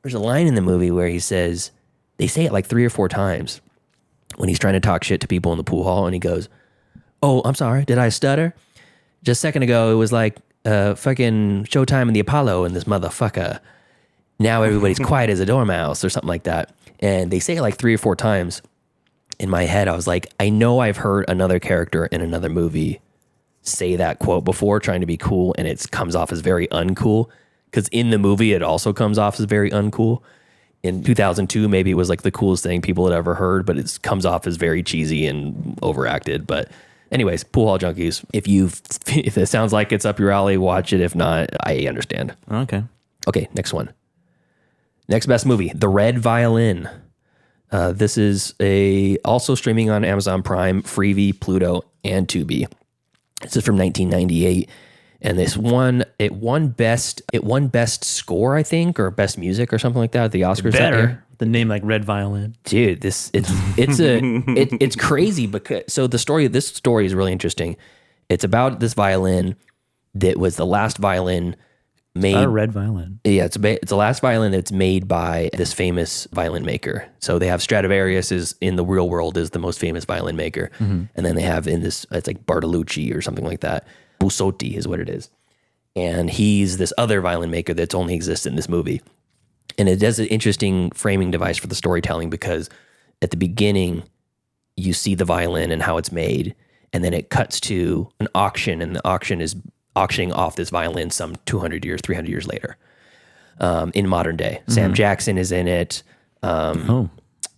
line in the movie where he says, they say it like 3 or 4 times when he's trying to talk shit to people in the pool hall, and he goes, Oh, I'm sorry. Did I stutter? Just a second ago, it was like fucking Showtime in the Apollo and this motherfucker. Now everybody's quiet as a dormouse or something like that. And they say it like 3 or 4 times. In my head, I was like, I know I've heard another character in another movie say that quote before, trying to be cool, and it comes off as very uncool. Because in the movie, it also comes off as very uncool. In 2002, maybe it was like the coolest thing people had ever heard, but it comes off as very cheesy and overacted. But anyways, Pool Hall Junkies, if it sounds like it's up your alley, watch it. If not, I understand. Okay. Okay, next one. Next best movie, The Red Violin. This is also streaming on Amazon Prime, Freevee, Pluto, and Tubi. This is from 1998. And this won best score, I think, or best music or something like that at the Oscars. Better the name like Red Violin, dude. It's crazy because this story is really interesting. It's about this violin that was the last violin made. A red violin. Yeah, it's the last violin that's made by this famous violin maker. So they have Stradivarius is in the real world is the most famous violin maker, and then they have it's like Bartolucci or something like that. Busotti is what it is. And he's this other violin maker that's only exists in this movie. And it does an interesting framing device for the storytelling because at the beginning, you see the violin and how it's made. And then it cuts to an auction, and the auction is auctioning off this violin some 200 years, 300 years later in modern day. Sam Jackson is in it.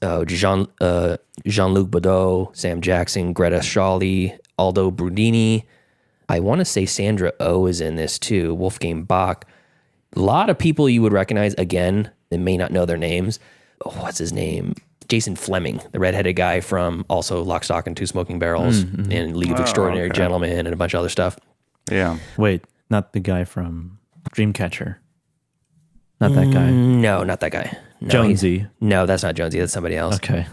Jean-Luc Badeau, Sam Jackson, Greta Schally, Aldo Brudini. I want to say Sandra Oh is in this too, Wolfgang Bach. A lot of people you would recognize, again, they may not know their names. Oh, what's his name? Jason Fleming, the redheaded guy from also Lock, Stock, and Two Smoking Barrels and League of Extraordinary Gentlemen and a bunch of other stuff. Yeah. Wait, not the guy from Dreamcatcher. Not that guy. No, not that guy. No, Jonesy. No, that's not Jonesy. That's somebody else. Okay.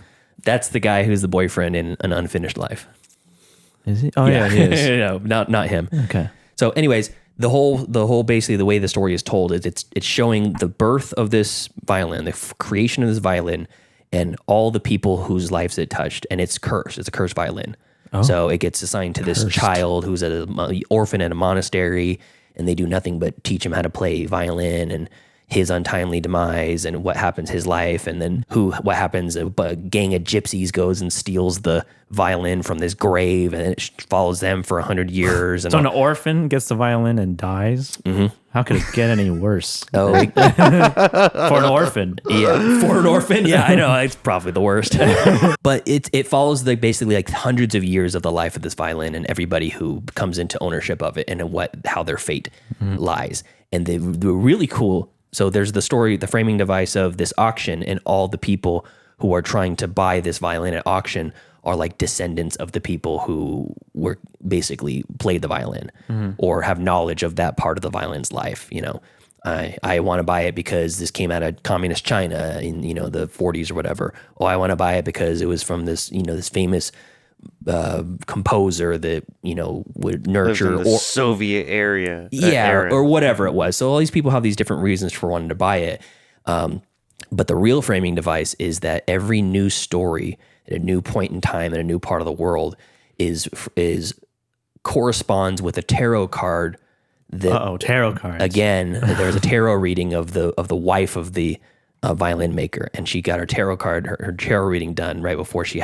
That's the guy who's the boyfriend in An Unfinished Life. Is he? Oh yeah, he is. No, not him. Okay. So anyways, the whole basically the way the story is told is it's showing the birth of this violin, the creation of this violin, and all the people whose lives it touched, and it's cursed. It's a cursed violin. Oh. So it gets assigned to this child who's an orphan at a monastery, and they do nothing but teach him how to play violin and his untimely demise and what happens his life, and then what happens, a gang of gypsies goes and steals the violin from this grave, and it follows them for 100 years. And so an orphan gets the violin and dies? Mm-hmm. How could it get any worse? Oh, for an orphan. Yeah, for an orphan. Yeah, I know, it's probably the worst. But it follows basically like hundreds of years of the life of this violin and everybody who comes into ownership of it and how their fate lies. And they were really cool. So there's the story, the framing device of this auction, and all the people who are trying to buy this violin at auction are like descendants of the people who were basically played the violin or have knowledge of that part of the violin's life. You know, I want to buy it because this came out of communist China in, the 40s or whatever. Oh, I want to buy it because it was from this, this famous composer that would nurture the Soviet era, or whatever it was. So all these people have these different reasons for wanting to buy it. But the real framing device is that every new story at a new point in time in a new part of the world is corresponds with a tarot card. Tarot cards again. There's a tarot reading of the wife of the violin maker, and she got her tarot card, her tarot reading done right before she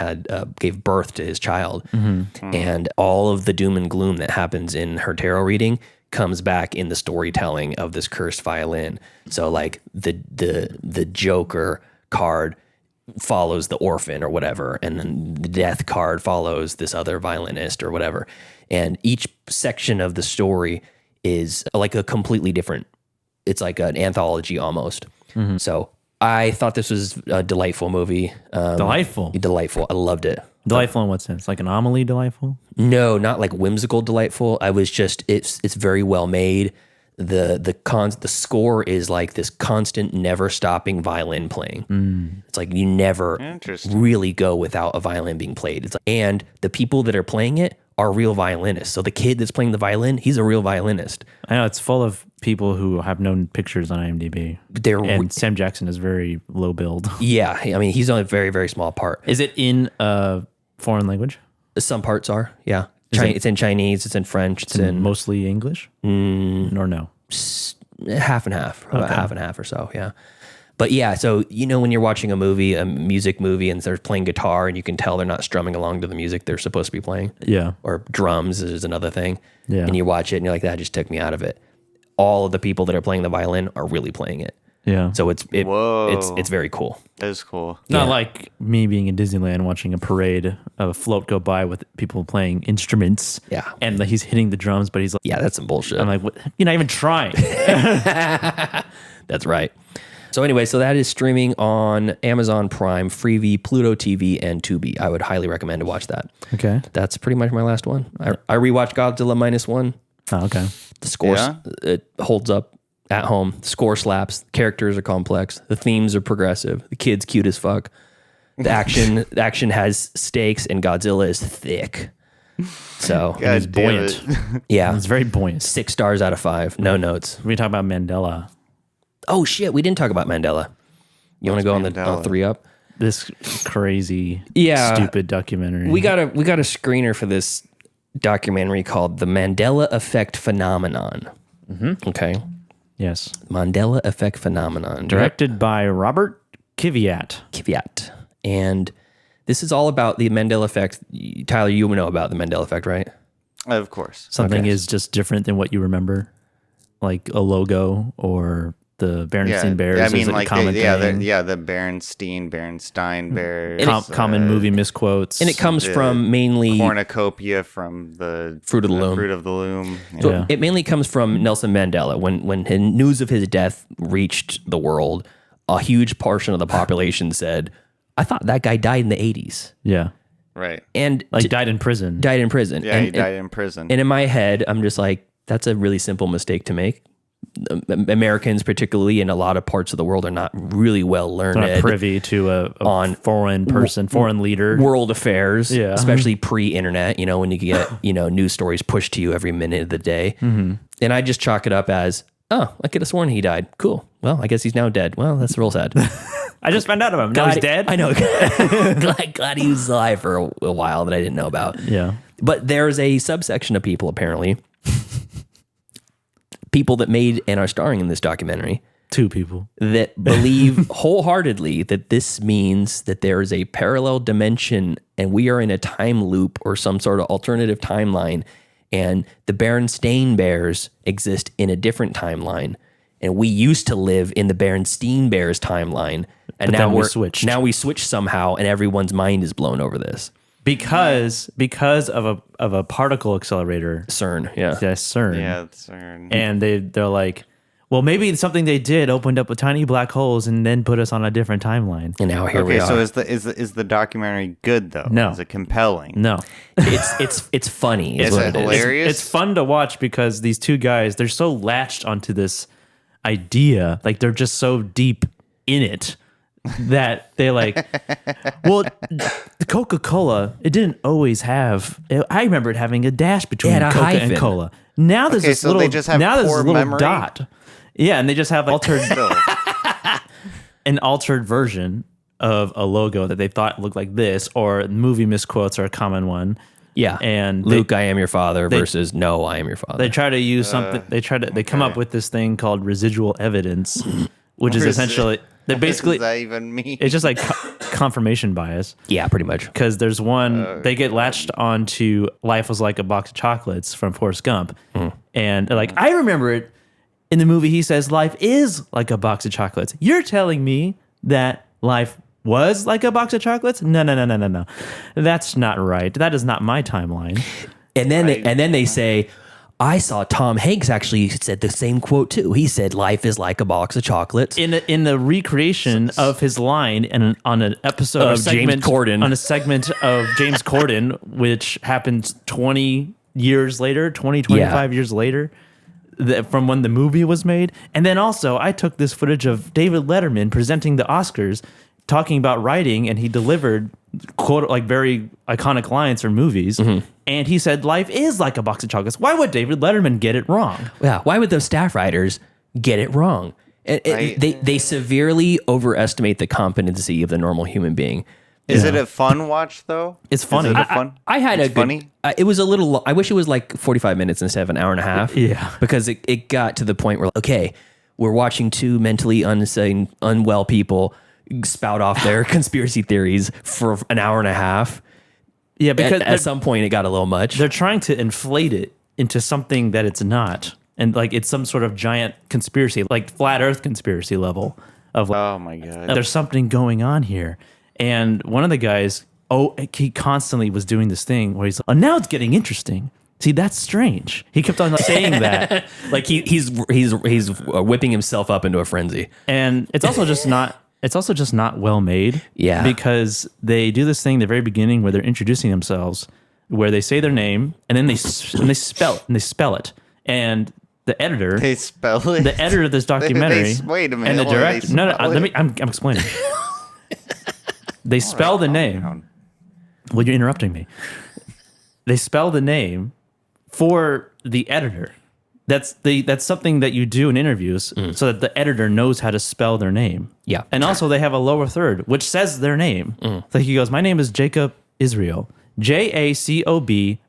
gave birth to his child. And all of the doom and gloom that happens in her tarot reading comes back in the storytelling of this cursed violin. So like the Joker card follows the orphan or whatever, and then the death card follows this other violinist or whatever. And each section of the story is like a completely different, it's like an anthology almost. So I thought this was a delightful movie. Delightful. I loved it. Delightful in what sense? Like anomaly delightful? No, not like whimsical delightful. I was just, it's very well made. The score is like this constant, never stopping violin playing. It's like you never really go without a violin being played. And the people that are playing it are real violinists. So the kid that's playing the violin, he's a real violinist. I know, it's full of people who have known pictures on IMDb. And Sam Jackson is very low build. Yeah, I mean, he's on a very, very small part. Is it in a foreign language? Some parts are, yeah. It's in Chinese. It's in French. It's in mostly English. Or no? Half and half, about half and half or so. Yeah. But yeah, so when you're watching a music movie, and they're playing guitar, and you can tell they're not strumming along to the music they're supposed to be playing. Yeah. Or drums is another thing. Yeah. And you watch it, and you're like, that just took me out of it. All of the people that are playing the violin are really playing it. Yeah. So it's very cool. That is cool. Not like me being in Disneyland watching a parade of a float go by with people playing instruments. Yeah. And like, he's hitting the drums, but he's like, yeah, that's some bullshit. I'm like, what? You're not even trying. That's right. So anyway, so that is streaming on Amazon Prime, Freevee, Pluto TV, and Tubi. I would highly recommend to watch that. Okay. That's pretty much my last one. I rewatched Godzilla -1. Oh, okay. The score, it holds up at home. The score slaps. The characters are complex. The themes are progressive. The kid's cute as fuck. The action has stakes, and Godzilla is thick. So it's buoyant. Yeah, it's very buoyant. 6 stars out of 5. No notes. We talk about Mandela. Oh shit, we didn't talk about Mandela. You want to go on the 3-up? This crazy, stupid documentary. We got a screener for this documentary called The Mandela Effect Phenomenon. Mm-hmm. Okay. Yes. Mandela Effect Phenomenon. Directed by Robert Kiviat. And this is all about the Mandela Effect. Tyler, you know about the Mandela Effect, right? Of course. Something is just different than what you remember, like a logo or the Berenstain Bears. I mean, is like a common thing. the Berenstein Bears. Common movie misquotes. And it comes from mainly cornucopia from the Fruit of the Loom. Fruit of the Loom. Yeah. So it mainly comes from Nelson Mandela. When news of his death reached the world, a huge portion of the population said, I thought that guy died in the 80s. Yeah. Right. And died in prison. Died in prison. Yeah, he died in prison. And in my head, I'm just like, that's a really simple mistake to make. Americans, particularly in a lot of parts of the world, are not really well learned, not privy to a foreign leader, world affairs, yeah. Especially pre-internet. When you get news stories pushed to you every minute of the day, mm-hmm. And I just chalk it up as, oh, I could have sworn he died. Cool. Well, I guess he's now dead. Well, that's real sad. I just found out about him. Now he's dead. I know. glad he was alive for a while that I didn't know about. Yeah. But there's a subsection of people apparently. People that made and are starring in this documentary. 2 people. That believe wholeheartedly that this means that there is a parallel dimension and we are in a time loop or some sort of alternative timeline, and the Berenstain Bears exist in a different timeline. And we used to live in the Berenstein Bears timeline. And now we switched. Now we switched somehow, and everyone's mind is blown over this. Because of a particle accelerator, CERN, yeah, CERN, yeah, CERN, and they're like, well, maybe something they did opened up with tiny black holes and then put us on a different timeline. And now here we are. So is the documentary good though? No. Is it compelling? No. It's funny. Is it hilarious? It's fun to watch because these 2 guys, they're so latched onto this idea, like they're just so deep in it. That they like, well, the Coca-Cola, it didn't always have. I remember it having a dash between Coca and Cola. Now there's this little, dot. Yeah, and they just have an altered version of a logo that they thought looked like this, or movie misquotes are a common one. Yeah, and Luke, I am your father versus no, I am your father. They try to use something. They come up with this thing called residual evidence, which is essentially. They basically, what does that even mean? It's just like confirmation bias. Yeah, pretty much. Because there's one, they get latched onto Life Was Like a Box of Chocolates from Forrest Gump. And they're like, I remember it in the movie. He says, life is like a box of chocolates. You're telling me that life was like a box of chocolates? No. That's not right. That is not my timeline. And then they say, I saw Tom Hanks actually said the same quote too. He said, "Life is like a box of chocolates." In the recreation of his line on an episode of James Corden, on a segment of James Corden, which happened 20 years later, 25 years later, from when the movie was made. And then also, I took this footage of David Letterman presenting the Oscars, talking about writing, and he delivered quote like very iconic lines from movies. Mm-hmm. And he said, life is like a box of chocolates. Why would David Letterman get it wrong? Yeah. Why would those staff writers get it wrong? They severely overestimate the competency of the normal human being. Is it a fun watch though? It's funny. Is it a fun? I had it's a good, funny. it was a little. I wish it was like 45 minutes instead of an hour and a half. Yeah, because it got to the point where okay, we're watching two mentally insane, unwell people spout off their conspiracy theories for an hour and a half. Yeah, because at some point it got a little much. They're trying to inflate it into something that it's not, and like it's some sort of giant conspiracy, like flat Earth conspiracy level of. Like, oh my god, there's something going on here. And one of the guys, he constantly was doing this thing where he's like, oh, now it's getting interesting. See, that's strange. He kept on saying that. Like he's whipping himself up into a frenzy. And it's also just not well made. Yeah. Because they do this thing at the very beginning where they're introducing themselves, where they say their name and then they spell it. And the editor, they spell it. The editor of this documentary, wait a minute, and the director. No, I'm explaining. They spell the name. Well, you're interrupting me. They spell the name for the editor. That's something that you do in interviews so that the editor knows how to spell their name. Yeah. And also they have a lower third, which says their name. So he goes, my name is Jacob Israel. Jacobisrael.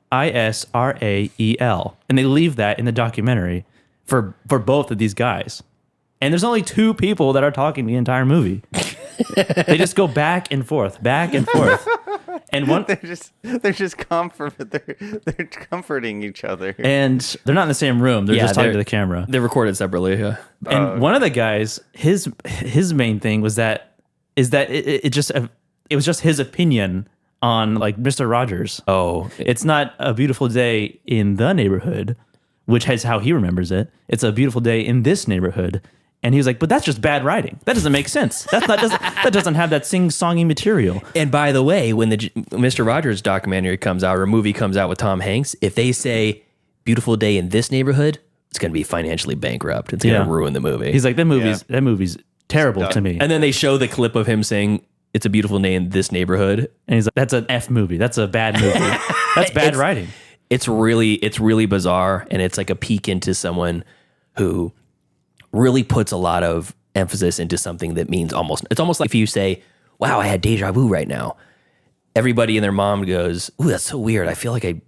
And they leave that in the documentary for both of these guys. And there's only two people that are talking the entire movie. They just go back and forth. And one they're comforting each other. And they're not in the same room. They're just talking to the camera. They're recorded separately, yeah. And one of the guys, his main thing was it was just his opinion on like Mr. Rogers. Oh, it's not a beautiful day in the neighborhood, which is how he remembers it. It's a beautiful day in this neighborhood. And he was like, but that's just bad writing. That doesn't make sense. That doesn't have that sing-songy material. And by the way, when the Mr. Rogers documentary comes out or a movie comes out with Tom Hanks, if they say beautiful day in this neighborhood, it's going to be financially bankrupt. It's going to ruin the movie. He's like, that movie's terrible to me. And then they show the clip of him saying, it's a beautiful day in this neighborhood. And he's like, that's an F movie. That's a bad movie. That's bad writing. It's really bizarre. And it's like a peek into someone who really puts a lot of emphasis into something that means it's almost like if you say, wow, I had deja vu right now. Everybody and their mom goes, ooh, that's so weird. I feel like I've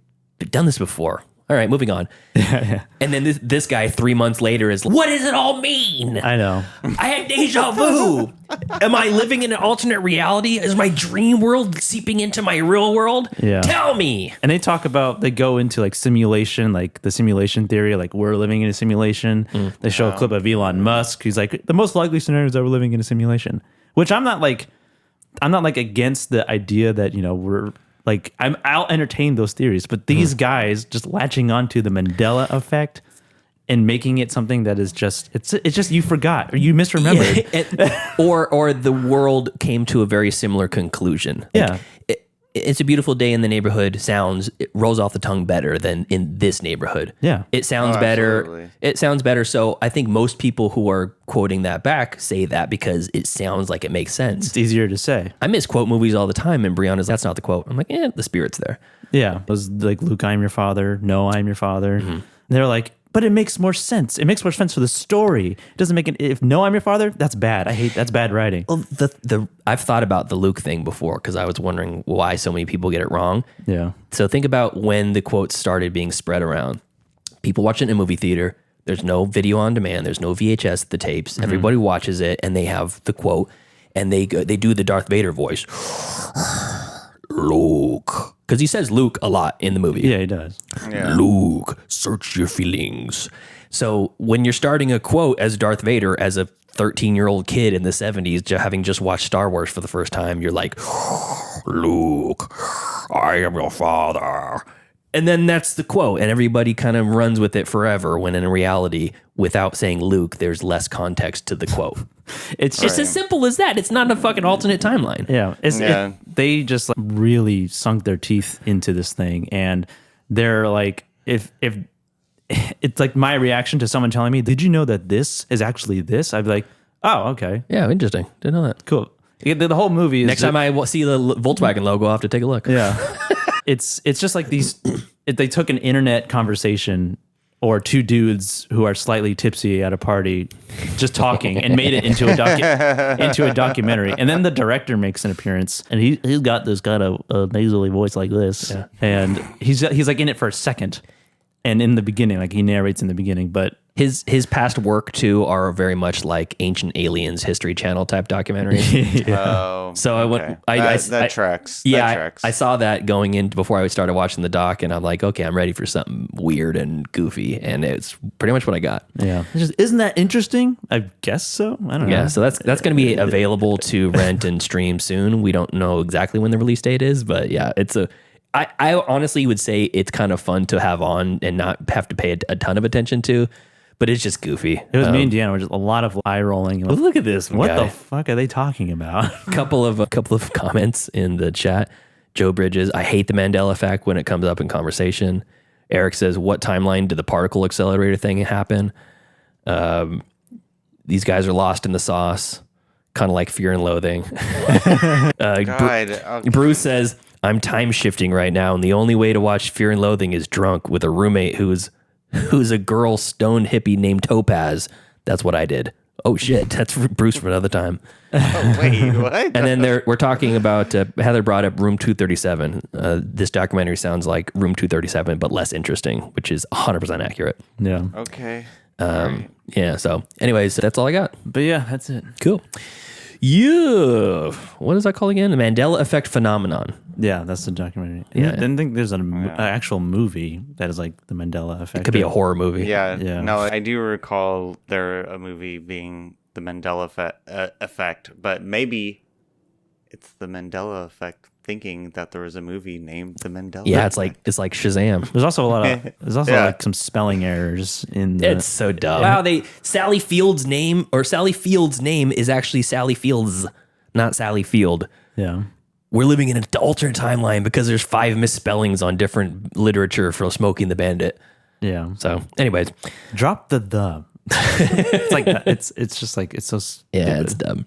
done this before. All right, moving on. And then this guy 3 months later is, what does it all mean? I know. I had deja vu. Am I living in an alternate reality? Is my dream world seeping into my real world? Yeah. Tell me. And they go into like simulation, like the simulation theory, like we're living in a simulation. They show a clip of Elon Musk. He's like, the most likely scenario is that we're living in a simulation, which I'm not like against the idea that, we're like, I'll entertain those theories, but these guys just latching onto the Mandela effect and making it something that is just it's just you forgot or you misremembered, or the world came to a very similar conclusion. Yeah, it's a beautiful day in the neighborhood. It rolls off the tongue better than in this neighborhood. Yeah, it sounds better. Absolutely. It sounds better. So I think most people who are quoting that back say that because it sounds like it makes sense. It's easier to say. I misquote movies all the time, and Brianna's that's not the quote. I'm like, the spirit's there. Yeah, it was like Luke, I'm your father. No, I'm your father. Mm-hmm. They're like, but it makes more sense. It makes more sense for the story. It doesn't make it. If no, I'm your father, that's bad. That's bad writing. Well, I've thought about the Luke thing before because I was wondering why so many people get it wrong. Yeah. So think about when the quotes started being spread around. People watch it in a movie theater. There's no video on demand. There's no VHS, the tapes. Mm-hmm. Everybody watches it and they have the quote and they do the Darth Vader voice. Luke. Because he says Luke a lot in the movie. Yeah, he does. Yeah. Luke, search your feelings. So when you're starting a quote as Darth Vader, as a 13-year-old kid in the 70s, having just watched Star Wars for the first time, you're like, Luke, I am your father. And then that's the quote, and everybody kind of runs with it forever, when in reality, without saying Luke, there's less context to the quote. It's just as simple as that. It's not a fucking alternate timeline. Yeah. They just like really sunk their teeth into this thing, and they're like, if it's like my reaction to someone telling me, did you know that this is actually this? I'd be like, oh, okay. Yeah, interesting. Didn't know that. Cool. The whole movie is... Next time I see the Volkswagen logo, I'll have to take a look. Yeah. It's just like these... They took an internet conversation or two dudes who are slightly tipsy at a party just talking and made it into a documentary. And then the director makes an appearance, and he's got this kind of nasally voice like this. Yeah. And he's like in it for a second. And in the beginning, like he narrates in the beginning, but his past work too are very much like Ancient Aliens History Channel type documentaries. Oh, so I went. That tracks. Yeah, that tracks. I saw that going in before I started watching the doc, and I'm like, okay, I'm ready for something weird and goofy, and it's pretty much what I got. Yeah, isn't that interesting? I guess so. I don't know. Yeah, so that's going to be available to rent and stream soon. We don't know exactly when the release date is, but yeah, it's a. I honestly would say it's kind of fun to have on and not have to pay a ton of attention to, but it's just goofy. It was me and Deanna were just a lot of eye rolling. Like, look at this. What the fuck are they talking about? A couple of comments in the chat. Joe Bridges, I hate the Mandela effect when it comes up in conversation. Eric says, what timeline did the particle accelerator thing happen? These guys are lost in the sauce, kind of like Fear and Loathing. Bruce says, I'm time shifting right now, and the only way to watch Fear and Loathing is drunk with a roommate who's a girl stoned hippie named Topaz. That's what I did. Oh shit, that's Bruce from another time. Oh wait, what? And then we're talking about Heather brought up Room 237. This documentary sounds like Room 237, but less interesting, which is 100% accurate. Yeah. Okay. Right. Yeah. So, anyways, that's all I got. But yeah, that's it. Cool. Yeah. What is that called again? The Mandela Effect Phenomenon. Yeah, that's the documentary. Yeah. I didn't think there's an actual movie that is like the Mandela Effect. It could be a horror movie. Yeah. No, I do recall a movie being the Mandela effect, but maybe it's the Mandela effect thinking that there was a movie named the Mandela. Yeah, effect. it's like Shazam. There's also like some spelling errors in the. It's so dumb. Wow, Sally Field's name is actually Sally Fields, not Sally Field. Yeah. We're living in an alternate timeline because there's 5 misspellings on different literature for Smokey and the Bandit. Yeah. So, anyways, drop the. It's like that. It's just like it's so stupid. Yeah, it's dumb.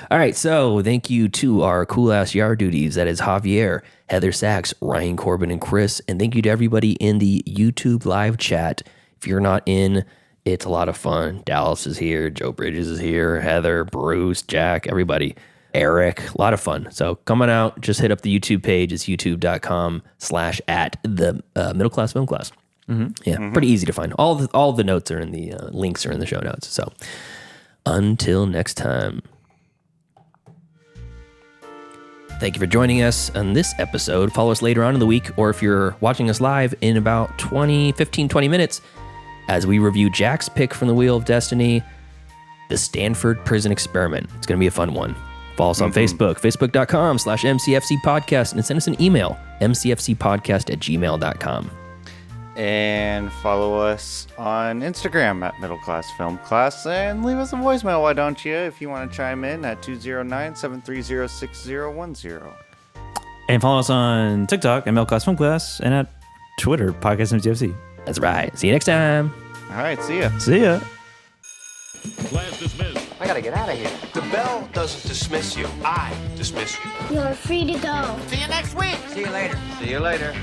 All right, so thank you to our cool ass yard duties. That is Javier, Heather Sachs, Ryan, Corbin, and Chris. And thank you to everybody in the YouTube live chat. If you're not in, it's a lot of fun. Dallas is here, Joe Bridges is here, Heather, Bruce, Jack, everybody. Eric, a lot of fun. So come on out, just hit up the YouTube page. It's youtube.com/@the middle class film class. Mm-hmm. Yeah, pretty easy to find. All the notes are in the links are in the show notes. So until next time. Thank you for joining us on this episode. Follow us later on in the week, or if you're watching us live in about 20 minutes, as we review Jack's pick from the Wheel of Destiny, The Stanford Prison Experiment. It's going to be a fun one. Follow us on Facebook, facebook.com/MCFC podcast, and send us an email, mcfcpodcast@gmail.com. And follow us on Instagram at Middle Class Film Class, and leave us a voicemail, why don't you, if you want to chime in at 209-730-6010. And follow us on TikTok at Middle Class Film Class, and at Twitter, Podcast MCFC. That's right. See you next time. All right, see ya. See ya. Class dismissed. I gotta get out of here. The bell doesn't dismiss you. I dismiss you. You're free to go. See you next week. See you later. See you later.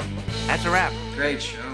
That's a wrap. Great show.